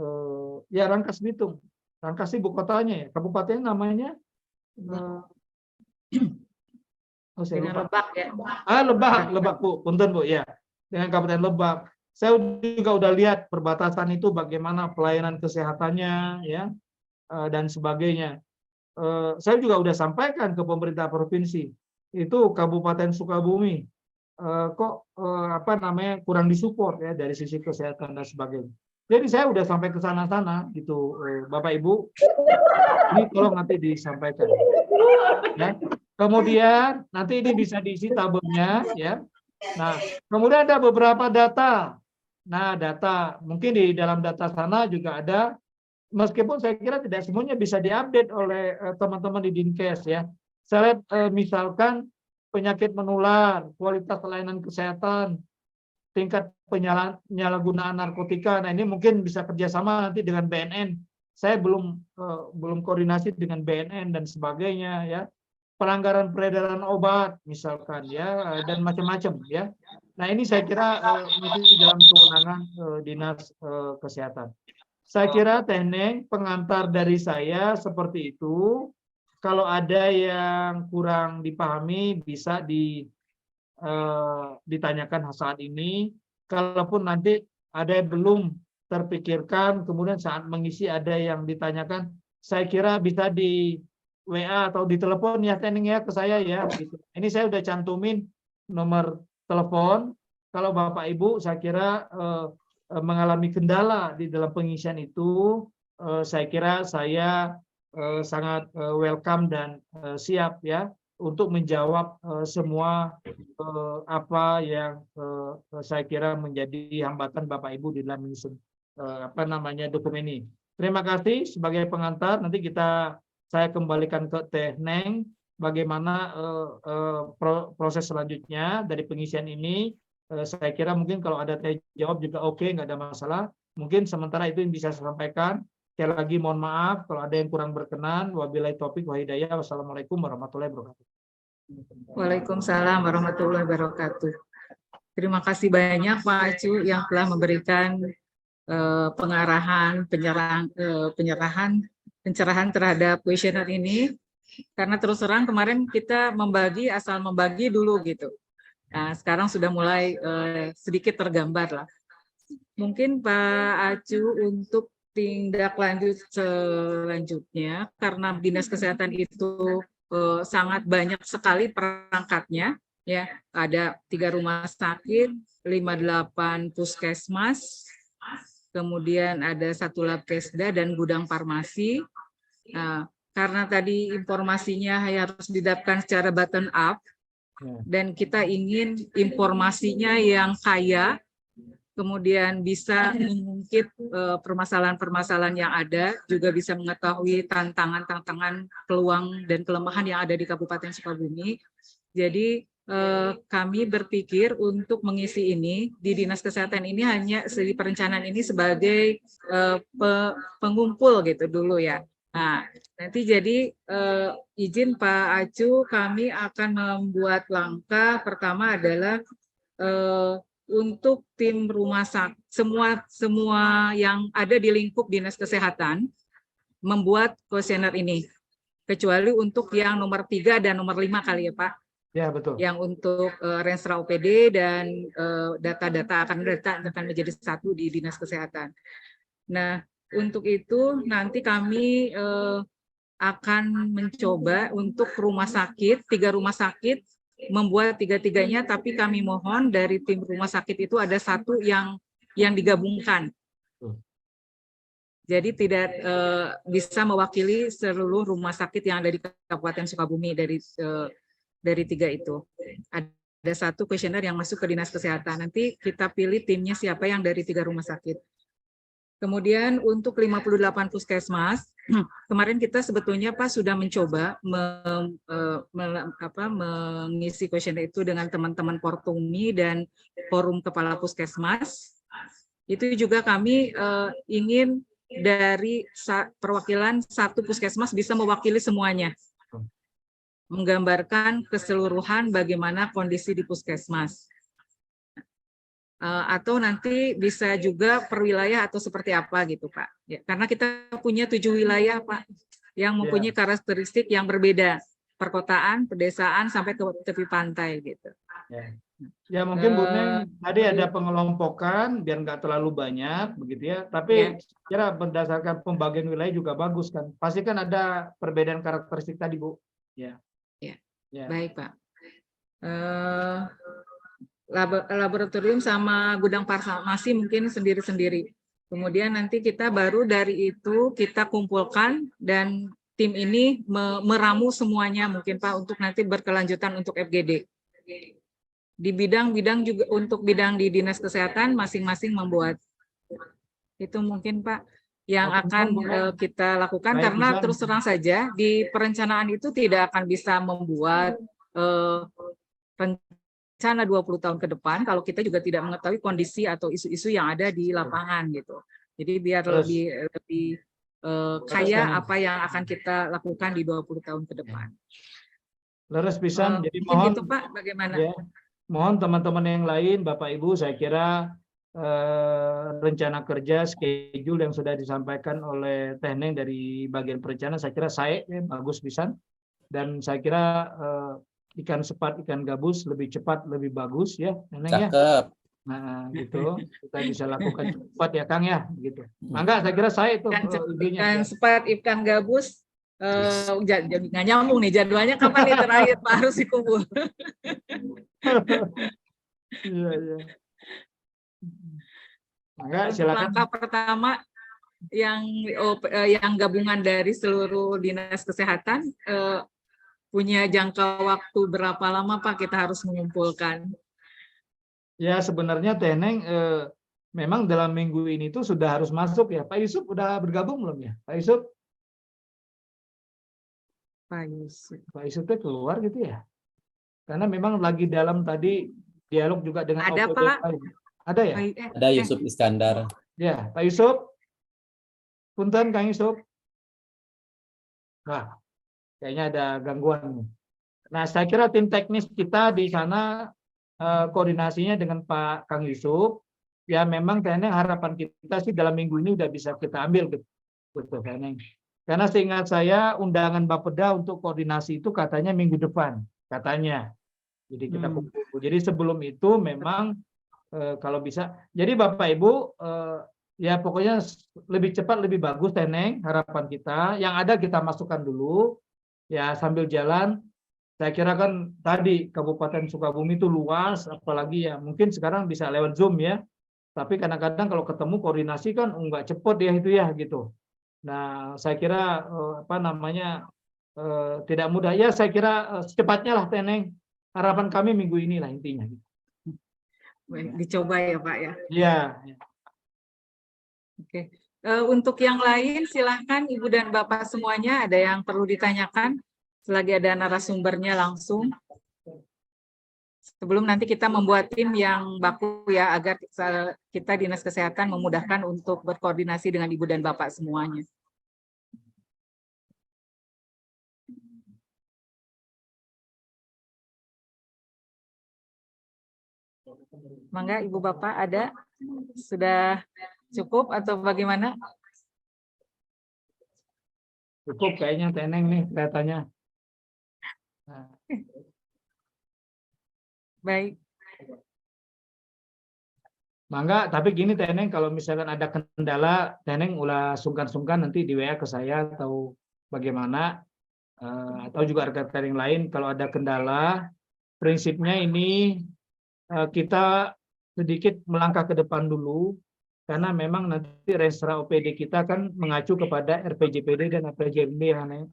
ya Rangkas Bitung. Rangkas ibu kotanya ya. Kabupaten namanya Dengan Lebak ya. Lebak Bu, punten Bu ya. Dengan Kabupaten Lebak. Saya juga udah lihat perbatasan itu bagaimana pelayanan kesehatannya ya dan sebagainya. Saya juga udah sampaikan ke pemerintah provinsi. Itu Kabupaten Sukabumi kurang disupport ya dari sisi kesehatan dan sebagainya. Jadi saya udah sampai ke sana-sana gitu, Bapak Ibu. Ini tolong nanti disampaikan. Ya. Kemudian nanti ini bisa diisi tabelnya ya. Nah, kemudian ada beberapa data. Nah, data mungkin di dalam data sana juga ada, meskipun saya kira tidak semuanya bisa diupdate oleh teman-teman di Dinkes ya. Saya lihat misalkan penyakit menular, kualitas layanan kesehatan, tingkat penyalahgunaan narkotika. Nah, ini mungkin bisa kerjasama nanti dengan BNN. Saya belum koordinasi dengan BNN dan sebagainya ya. Pelanggaran peredaran obat misalkan ya, dan macam-macam ya. Nah, ini saya kira masih dalam kewenangan Dinas Kesehatan. Saya kira teknik pengantar dari saya seperti itu. Kalau ada yang kurang dipahami bisa ditanyakan saat ini. Kalaupun nanti ada yang belum terpikirkan, kemudian saat mengisi ada yang ditanyakan, saya kira bisa di WA atau di telepon ya Tening ya ke saya ya. Gitu. Ini saya udah cantumin nomor telepon. Kalau Bapak Ibu saya kira mengalami kendala di dalam pengisian itu, saya kira saya sangat welcome dan siap ya untuk menjawab semua apa yang saya kira menjadi hambatan Bapak Ibu di dalam menyusun dokumen ini. Terima kasih sebagai pengantar. Nanti saya kembalikan ke Teh Neng bagaimana proses selanjutnya dari pengisian ini. Saya kira mungkin kalau ada teh jawab juga oke, nggak ada masalah. Mungkin sementara itu yang bisa saya sampaikan. Sekali lagi mohon maaf kalau ada yang kurang berkenan. Wabillahi taufik wa hidayah. Wassalamualaikum warahmatullahi wabarakatuh. Waalaikumsalam warahmatullahi wabarakatuh. Terima kasih banyak Pak Acu yang telah memberikan pengarahan, pencerahan terhadap kuesioner ini. Karena terus terang kemarin kita asal membagi dulu gitu. Nah, sekarang sudah mulai sedikit tergambar lah. Mungkin Pak Acu untuk tindak lanjut selanjutnya, karena Dinas Kesehatan itu sangat banyak sekali perangkatnya, ya, ada 3 rumah sakit, 58 puskesmas, kemudian ada 1 labkesda dan gudang farmasi. Nah, karena tadi informasinya harus didapatkan secara bottom up, dan kita ingin informasinya yang kaya, kemudian bisa mengungkit permasalahan-permasalahan yang ada, juga bisa mengetahui tantangan-tantangan, peluang dan kelemahan yang ada di Kabupaten Sukabumi. Jadi kami berpikir untuk mengisi ini di Dinas Kesehatan ini hanya di perencanaan ini sebagai pengumpul gitu dulu ya. Nah, nanti jadi izin Pak Acu, kami akan membuat langkah pertama adalah untuk tim rumah sakit, semua yang ada di lingkup Dinas Kesehatan membuat kuesioner ini, kecuali untuk yang nomor 3 dan nomor 5 kali ya Pak. Ya, betul. Yang untuk Renstra OPD dan data-data akan menjadi satu di Dinas Kesehatan. Nah, untuk itu nanti kami akan mencoba untuk rumah sakit, 3 rumah sakit, membuat 3-3-nya, tapi kami mohon dari tim rumah sakit itu ada 1 yang digabungkan. Jadi tidak bisa mewakili seluruh rumah sakit yang ada di Kabupaten Sukabumi dari 3 itu. Ada 1 kuesioner yang masuk ke Dinas Kesehatan. Nanti kita pilih timnya siapa yang dari 3 rumah sakit. Kemudian untuk 58 puskesmas, kemarin kita sebetulnya Pak sudah mencoba mengisi kuesioner itu dengan teman-teman Portumi dan Forum Kepala Puskesmas. Itu juga kami ingin dari perwakilan 1 puskesmas bisa mewakili semuanya, menggambarkan keseluruhan bagaimana kondisi di puskesmas. Atau nanti bisa juga per wilayah atau seperti apa gitu Pak. Ya, karena kita punya 7 wilayah Pak yang mempunyai karakteristik yang berbeda, perkotaan, pedesaan sampai ke tepi pantai gitu. Ya mungkin Bu Neng tadi ada pengelompokan biar nggak terlalu banyak begitu ya. Tapi kira berdasarkan pembagian wilayah juga bagus kan. Pasti kan ada perbedaan karakteristik tadi Bu. Ya. Baik Pak. Laboratorium sama gudang farmasi mungkin sendiri-sendiri. Kemudian nanti kita baru dari itu kita kumpulkan dan tim ini meramu semuanya mungkin Pak untuk nanti berkelanjutan untuk FGD. Di bidang-bidang juga untuk bidang di Dinas Kesehatan masing-masing membuat. Itu mungkin Pak yang akan kita lakukan. Baik, karena terus terang saja di perencanaan itu tidak akan bisa membuat rencana 20 tahun ke depan kalau kita juga tidak mengetahui kondisi atau isu-isu yang ada di lapangan gitu. Jadi biar lebih kaya apa yang akan kita lakukan di 20 tahun ke depan. Leres pisan. Jadi mohon gitu Pak, bagaimana? Ya, mohon teman-teman yang lain, Bapak Ibu, saya kira rencana kerja schedule yang sudah disampaikan oleh Teh Neng dari bagian perencanaan, saya kira bagus pisan. Dan saya kira ikan sepat, ikan gabus lebih cepat, lebih bagus ya, Neneng ya. Cakep. Nah, gitu. Kita bisa lakukan cepat ya, Kang ya, gitu. Mangga, saya kira itu idenya. Ikan sepat, ikan gabus, nggak nyambung nih jadwalnya kapan nih terakhir Pak harus dikumpul. Iya. Mangga, silakan. Langkah pertama yang gabungan dari seluruh Dinas Kesehatan punya jangka waktu berapa lama Pak kita harus mengumpulkan? Ya sebenarnya Teh Neng memang dalam minggu ini tuh sudah harus masuk ya. Pak Yusuf udah bergabung belum ya? Pak Yusuf? Pak Yusuf tuh keluar gitu ya? Karena memang lagi dalam tadi dialog juga dengan ada OPD Pak. Ada ya? Ada Yusuf Iskandar. Ya, Pak Yusuf. Punten Kang Yusuf. Nah, kayaknya ada gangguan. Nah, saya kira tim teknis kita di sana koordinasinya dengan Pak Kang Yusuf. Ya memang kayaknya harapan kita sih dalam minggu ini udah bisa kita ambil gitu kayaknya. Karena seingat saya undangan Bapeda untuk koordinasi itu katanya minggu depan, katanya. Jadi kita kumpul. Jadi sebelum itu memang kalau bisa. Jadi Bapak Ibu ya pokoknya lebih cepat lebih bagus Teneng, harapan kita. Yang ada kita masukkan dulu ya sambil jalan. Saya kira kan tadi Kabupaten Sukabumi itu luas, apalagi ya mungkin sekarang bisa lewat Zoom ya. Tapi kadang-kadang kalau ketemu koordinasi kan nggak cepet ya itu ya gitu. Nah, saya kira tidak mudah. Ya, saya kira secepatnya lah Teneng. Harapan kami minggu ini lah intinya. Baik, dicoba ya Pak ya. Iya. Oke. Untuk yang lain silahkan Ibu dan Bapak semuanya ada yang perlu ditanyakan selagi ada narasumbernya langsung. Sebelum nanti kita membuat tim yang baku ya agar kita Dinas Kesehatan memudahkan untuk berkoordinasi dengan Ibu dan Bapak semuanya. Mangga Ibu Bapak ada? Sudah cukup atau bagaimana? Cukup kayaknya Teneng nih kelihatannya. Nah. Baik. Mangga, tapi gini Teneng, kalau misalkan ada kendala, Teneng ulah sungkan-sungkan nanti di WA ke saya atau bagaimana, atau juga rekan-rekan yang lain. Kalau ada kendala, prinsipnya ini kita sedikit melangkah ke depan dulu, karena memang nanti Renstra OPD kita kan mengacu kepada RPJPD dan APJMD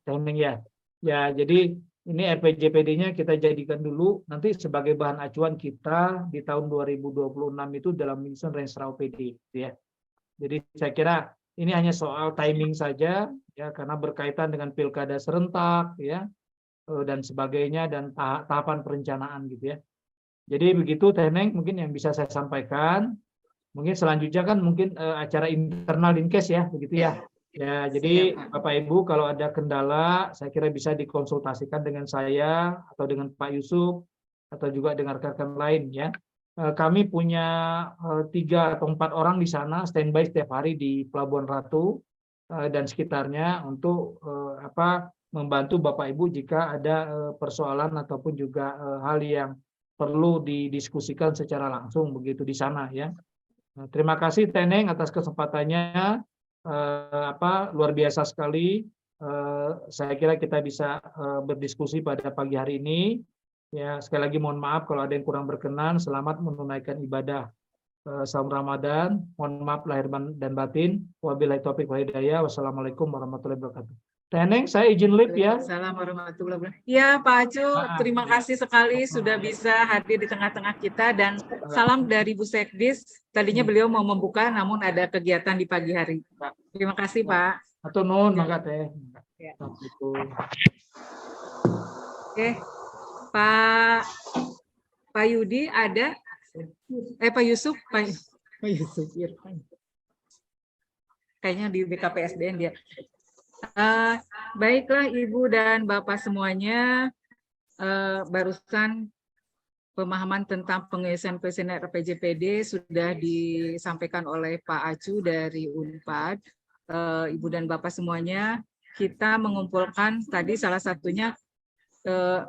Teneng ya. Ya, jadi ini RPJPD-nya kita jadikan dulu nanti sebagai bahan acuan kita di tahun 2026 itu dalam menyusun Renstra OPD ya. Jadi saya kira ini hanya soal timing saja ya karena berkaitan dengan pilkada serentak ya dan sebagainya dan tahapan perencanaan gitu ya. Jadi begitu Teneng mungkin yang bisa saya sampaikan. Mungkin selanjutnya kan mungkin acara internal Dinkes ya begitu ya. Ya, jadi Bapak Ibu kalau ada kendala, saya kira bisa dikonsultasikan dengan saya atau dengan Pak Yusuf atau juga dengan rekan-rekan lain ya. Kami punya 3 atau 4 orang di sana standby setiap hari di Pelabuhan Ratu dan sekitarnya untuk membantu Bapak Ibu jika ada persoalan ataupun juga hal yang perlu didiskusikan secara langsung begitu di sana ya. Terima kasih Teneng atas kesempatannya. Luar biasa sekali. Saya kira kita bisa berdiskusi pada pagi hari ini. Ya, sekali lagi mohon maaf kalau ada yang kurang berkenan. Selamat menunaikan ibadah saum Ramadan. Mohon maaf lahir dan batin. Wabillahi taufiq wal hidayah. Wassalamualaikum warahmatullahi wabarakatuh. Teneng, saya izin live ya. Assalamualaikum warahmatullahi wabarakatuh. Ya Pak Acu, terima kasih sekali sudah bisa hadir di tengah-tengah kita dan salam dari Bu Sekdis. Tadinya beliau mau membuka namun ada kegiatan di pagi hari. Terima kasih Pak. Atau nun, mangga teh. Ya. Assalamualaikum. Oke, Pak Yudi ada? Pak Yusuf, Pak Yusuf Irfan. Kayaknya di BKPSDN dia. Baiklah Ibu dan Bapak semuanya, barusan pemahaman tentang pengesahan kuesioner RPJPD sudah disampaikan oleh Pak Acu dari Unpad. Ibu dan Bapak semuanya, kita mengumpulkan tadi salah satunya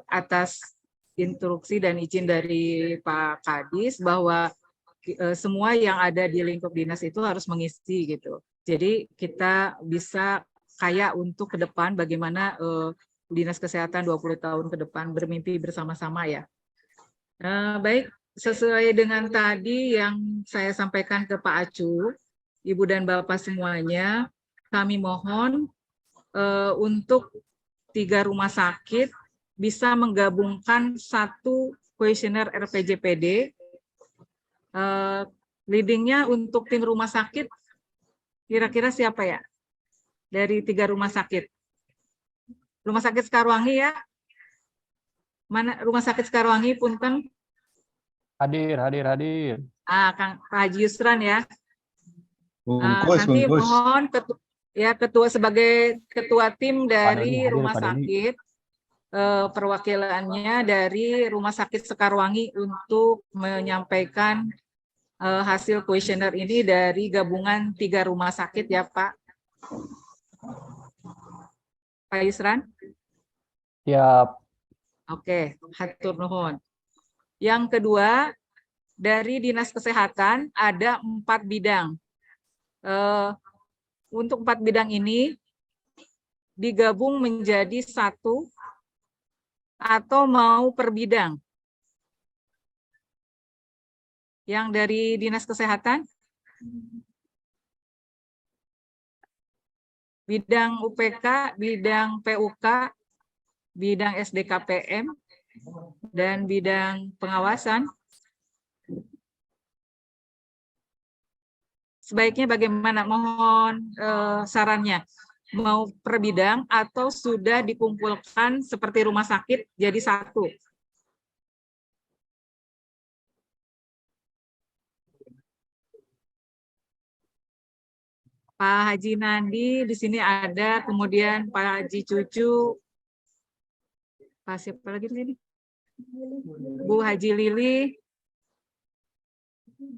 atas instruksi dan izin dari Pak Kadis bahwa semua yang ada di lingkup dinas itu harus mengisi gitu. Jadi kita bisa kayak untuk ke depan bagaimana Dinas Kesehatan 20 tahun ke depan bermimpi bersama-sama ya. Baik, sesuai dengan tadi yang saya sampaikan ke Pak Acu, Ibu dan Bapak semuanya, kami mohon untuk 3 rumah sakit bisa menggabungkan 1 kuesioner RPJPD. Leadingnya untuk tim rumah sakit, kira-kira siapa ya? Dari 3 rumah sakit. Rumah sakit Sekarwangi ya. Mana rumah sakit Sekarwangi punten? Hadir. Kang Pak Haji Yusran ya. Bungkus. Nanti mohon Ya, sebagai ketua tim dari hadir, rumah Pak Doni. sakit, perwakilannya dari Rumah Sakit Sekarwangi untuk menyampaikan hasil kuesioner ini dari gabungan 3 rumah sakit ya Pak. Pak Yusran? Siap. Oke, hatur nuhun. Yang kedua, dari Dinas Kesehatan ada 4 bidang. Untuk 4 bidang ini digabung menjadi 1 atau mau per bidang. Yang dari Dinas Kesehatan? Bidang UPK, bidang PUK, bidang SDKPM, dan bidang pengawasan. Sebaiknya bagaimana? Mohon sarannya. Mau per bidang atau sudah dikumpulkan seperti rumah sakit jadi 1? Pak Haji Nandi di sini ada, kemudian Pak Haji Cucu, Pak siapa lagi di sini? Bu Haji Lili,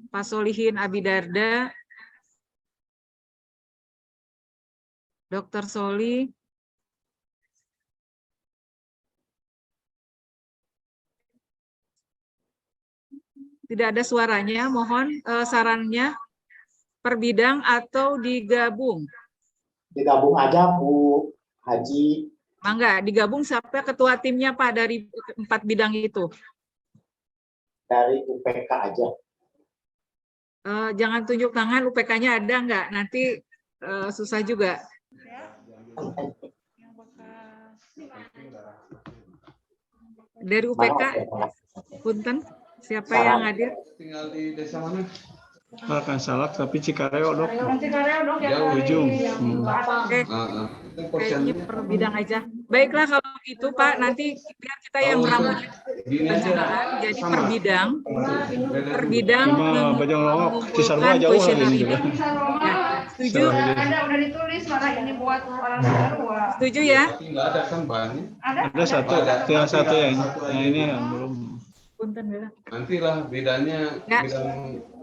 Pak Solihin Abidarda, Dr. Soli, tidak ada suaranya, mohon sarannya per bidang atau digabung? Digabung aja Bu Haji. Mangga, digabung siapa ketua timnya Pak dari 4 bidang itu? Dari UPK aja. Jangan tunjuk tangan, UPK-nya ada nggak? Nanti susah juga. Dari UPK, punten, siapa yang hadir? Tinggal di desa mana? Makan salak tapi Cikareo dok. Jauh ujung. Oke, kayaknya per bidang aja. Baiklah kalau gitu Pak, nanti biar kita yang meramunya perencanaan. Jadi per bidang Bajang Longo, mengumpulkan Cisarua jauh kuesioner lagi ini. juga. Ya, setuju? Ada udah ditulis malah ini buat orang Cisarua. Setuju ya? Enggak ada kan banyak. Ada satu, yang satu yang ini yang belum. Punten ya. Nantilah bedanya. Ya.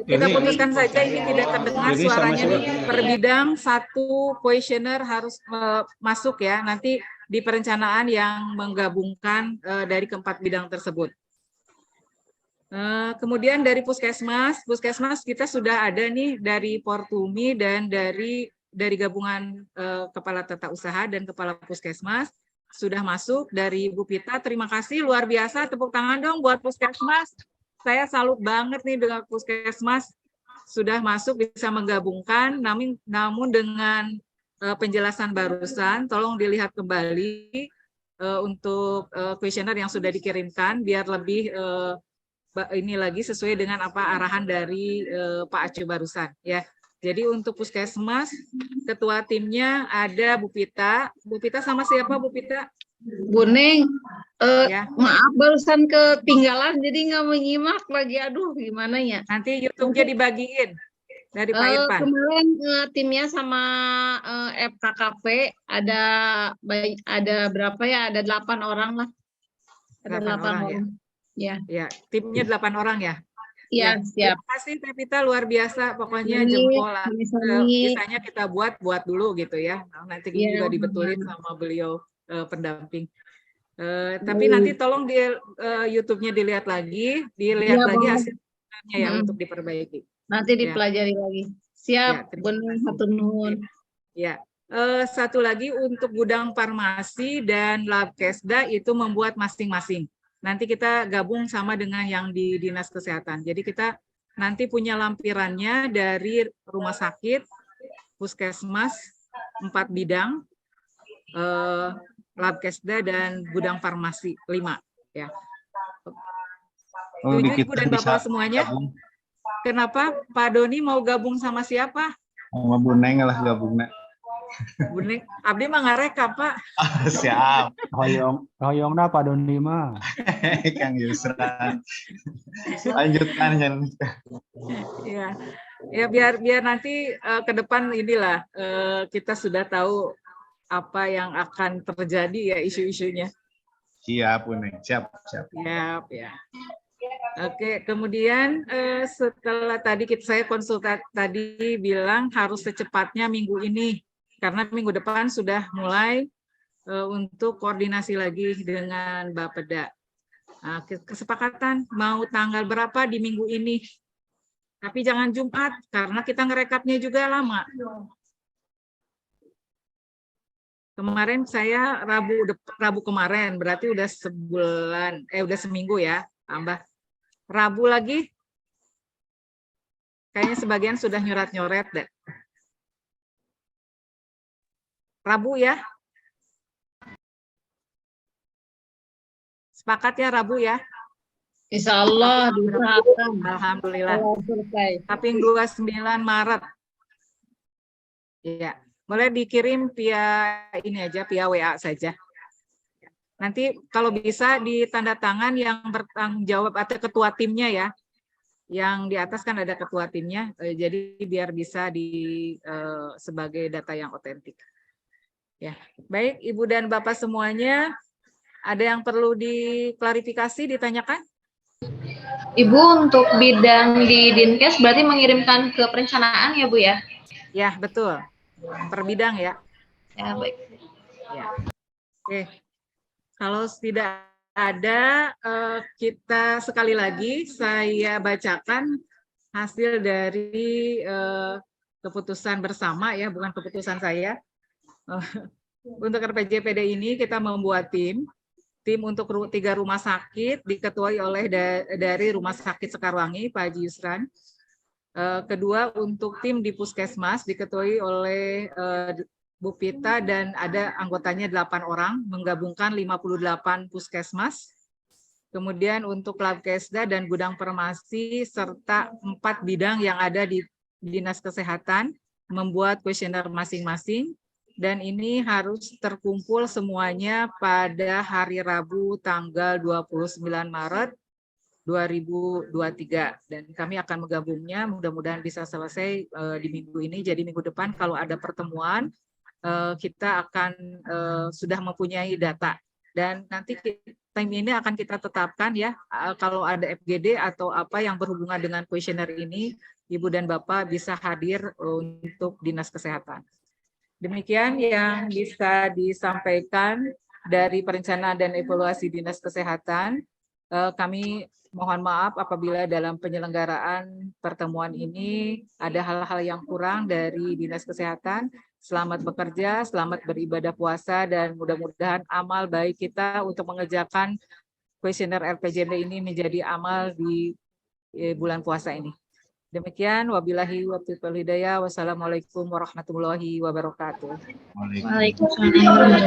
Kita putuskan saja ini tidak terdengar Jadi suaranya sama-sama. nih. Per bidang 1 kuesioner harus masuk ya. Nanti di perencanaan yang menggabungkan dari keempat bidang tersebut. Kemudian dari Puskesmas kita sudah ada nih dari Portumi dan dari gabungan Kepala Tata Usaha dan Kepala Puskesmas sudah masuk. Dari Bu Pita, terima kasih luar biasa, tepuk tangan dong buat Puskesmas. Saya salut banget nih dengan Puskesmas sudah masuk bisa menggabungkan, namun dengan penjelasan barusan, tolong dilihat kembali untuk kuesioner yang sudah dikirimkan biar lebih ini lagi sesuai dengan apa arahan dari Pak Acu barusan ya. Jadi untuk Puskesmas ketua timnya ada Bu Pita. Bu Pita sama siapa Bu Pita? Bu Neng, Ya. maaf barusan ketinggalan jadi nggak menyimak lagi. Aduh, gimana ya? Nanti YouTube-nya dibagiin dari Pak Irfan. Kemarin timnya sama FKKP ada berapa ya? Ada 8 orang lah. Ada 8 orang, orang. Ya. Ya, timnya 8 orang ya. Iya, siap. Terima kasih Teh Pita, luar biasa. Pokoknya Sami, jempol lah. sami-sami. Bisanya kita buat dulu gitu ya. Nanti Iya. juga dibetulin sama beliau pendamping. Tapi nanti tolong di YouTube-nya dilihat lagi Iya, lagi boleh. hasilnya ya untuk diperbaiki. Nanti dipelajari lagi. Siap, Ya, terima Bu Neng, hatur nuhun. Ya, satu lagi untuk gudang farmasi dan Labkesda itu membuat masing-masing. Nanti kita gabung sama dengan yang di Dinas Kesehatan. Jadi kita nanti punya lampirannya dari rumah sakit, Puskesmas, 4 bidang, Labkesda dan gudang farmasi 5. Ya. Setuju Ibu dan Bapak semuanya? Kenapa Pak Doni mau gabung sama siapa? Sama Bu Neng lah gabungnya. Bu Neng, abdi mah ngarekap Pak. Siap. Hoyongna Pak Doni mah. Kang Yusran. Lanjutkan. Ya. Ya biar nanti ke depan inilah kita sudah tahu apa yang akan terjadi ya isu-isunya. Siap, Bu Neng. Siap, siap. Siap ya. Oke, kemudian setelah tadi saya konsultasi tadi bilang harus secepatnya minggu ini karena minggu depan sudah mulai untuk koordinasi lagi dengan Bapeda. Nah, kesepakatan mau tanggal berapa di minggu ini. Tapi jangan Jumat, karena kita ngerekapnya juga lama. Kemarin saya Rabu kemarin, berarti udah sebulan, udah seminggu ya, tambah. Rabu lagi, kayaknya sebagian sudah nyoret-nyoret deh. Rabu ya. Sepakat ya Rabu ya. Insya Allah diusahakan. Alhamdulillah. Selesai. Tapi yang 29 Maret. Ya, boleh dikirim via ini aja, via WA saja. Nanti kalau bisa ditanda tangan yang bertanggung jawab atau ketua timnya ya. Yang di atas kan ada ketua timnya, jadi biar bisa sebagai data yang otentik. Ya, baik Ibu dan Bapak semuanya, ada yang perlu diklarifikasi, ditanyakan? Ibu untuk bidang di Dinkes berarti mengirimkan ke perencanaan ya Bu ya? Ya, betul. Per bidang ya. Ya baik. Ya. Oke. Kalau tidak ada, kita sekali lagi saya bacakan hasil dari keputusan bersama ya, bukan keputusan saya. Untuk RPJPD ini kita membuat tim untuk 3 rumah sakit diketuai oleh dari Rumah Sakit Sekarwangi, Pak Haji Yusran. Kedua untuk tim di Puskesmas diketuai oleh Bu Pita dan ada anggotanya 8 orang, menggabungkan 58 Puskesmas. Kemudian untuk Labkesda dan Gudang Farmasi serta 4 bidang yang ada di Dinas Kesehatan membuat kuesioner masing-masing. Dan ini harus terkumpul semuanya pada hari Rabu tanggal 29 Maret 2023. Dan kami akan menggabungnya, mudah-mudahan bisa selesai di minggu ini. Jadi minggu depan kalau ada pertemuan, kita akan sudah mempunyai data. Dan nanti tim ini akan kita tetapkan ya, kalau ada FGD atau apa yang berhubungan dengan kuesioner ini, Ibu dan Bapak bisa hadir untuk Dinas Kesehatan. Demikian yang bisa disampaikan dari perencanaan dan evaluasi Dinas Kesehatan. Kami mohon maaf apabila dalam penyelenggaraan pertemuan ini ada hal-hal yang kurang dari Dinas Kesehatan. Selamat bekerja, selamat beribadah puasa, dan mudah-mudahan amal baik kita untuk mengerjakan kuesioner RPJMD ini menjadi amal di bulan puasa ini. Demikian, wabillahi wabtitwal hidayah, wassalamualaikum warahmatullahi wabarakatuh. Waalaikumsalam. Waalaikumsalam.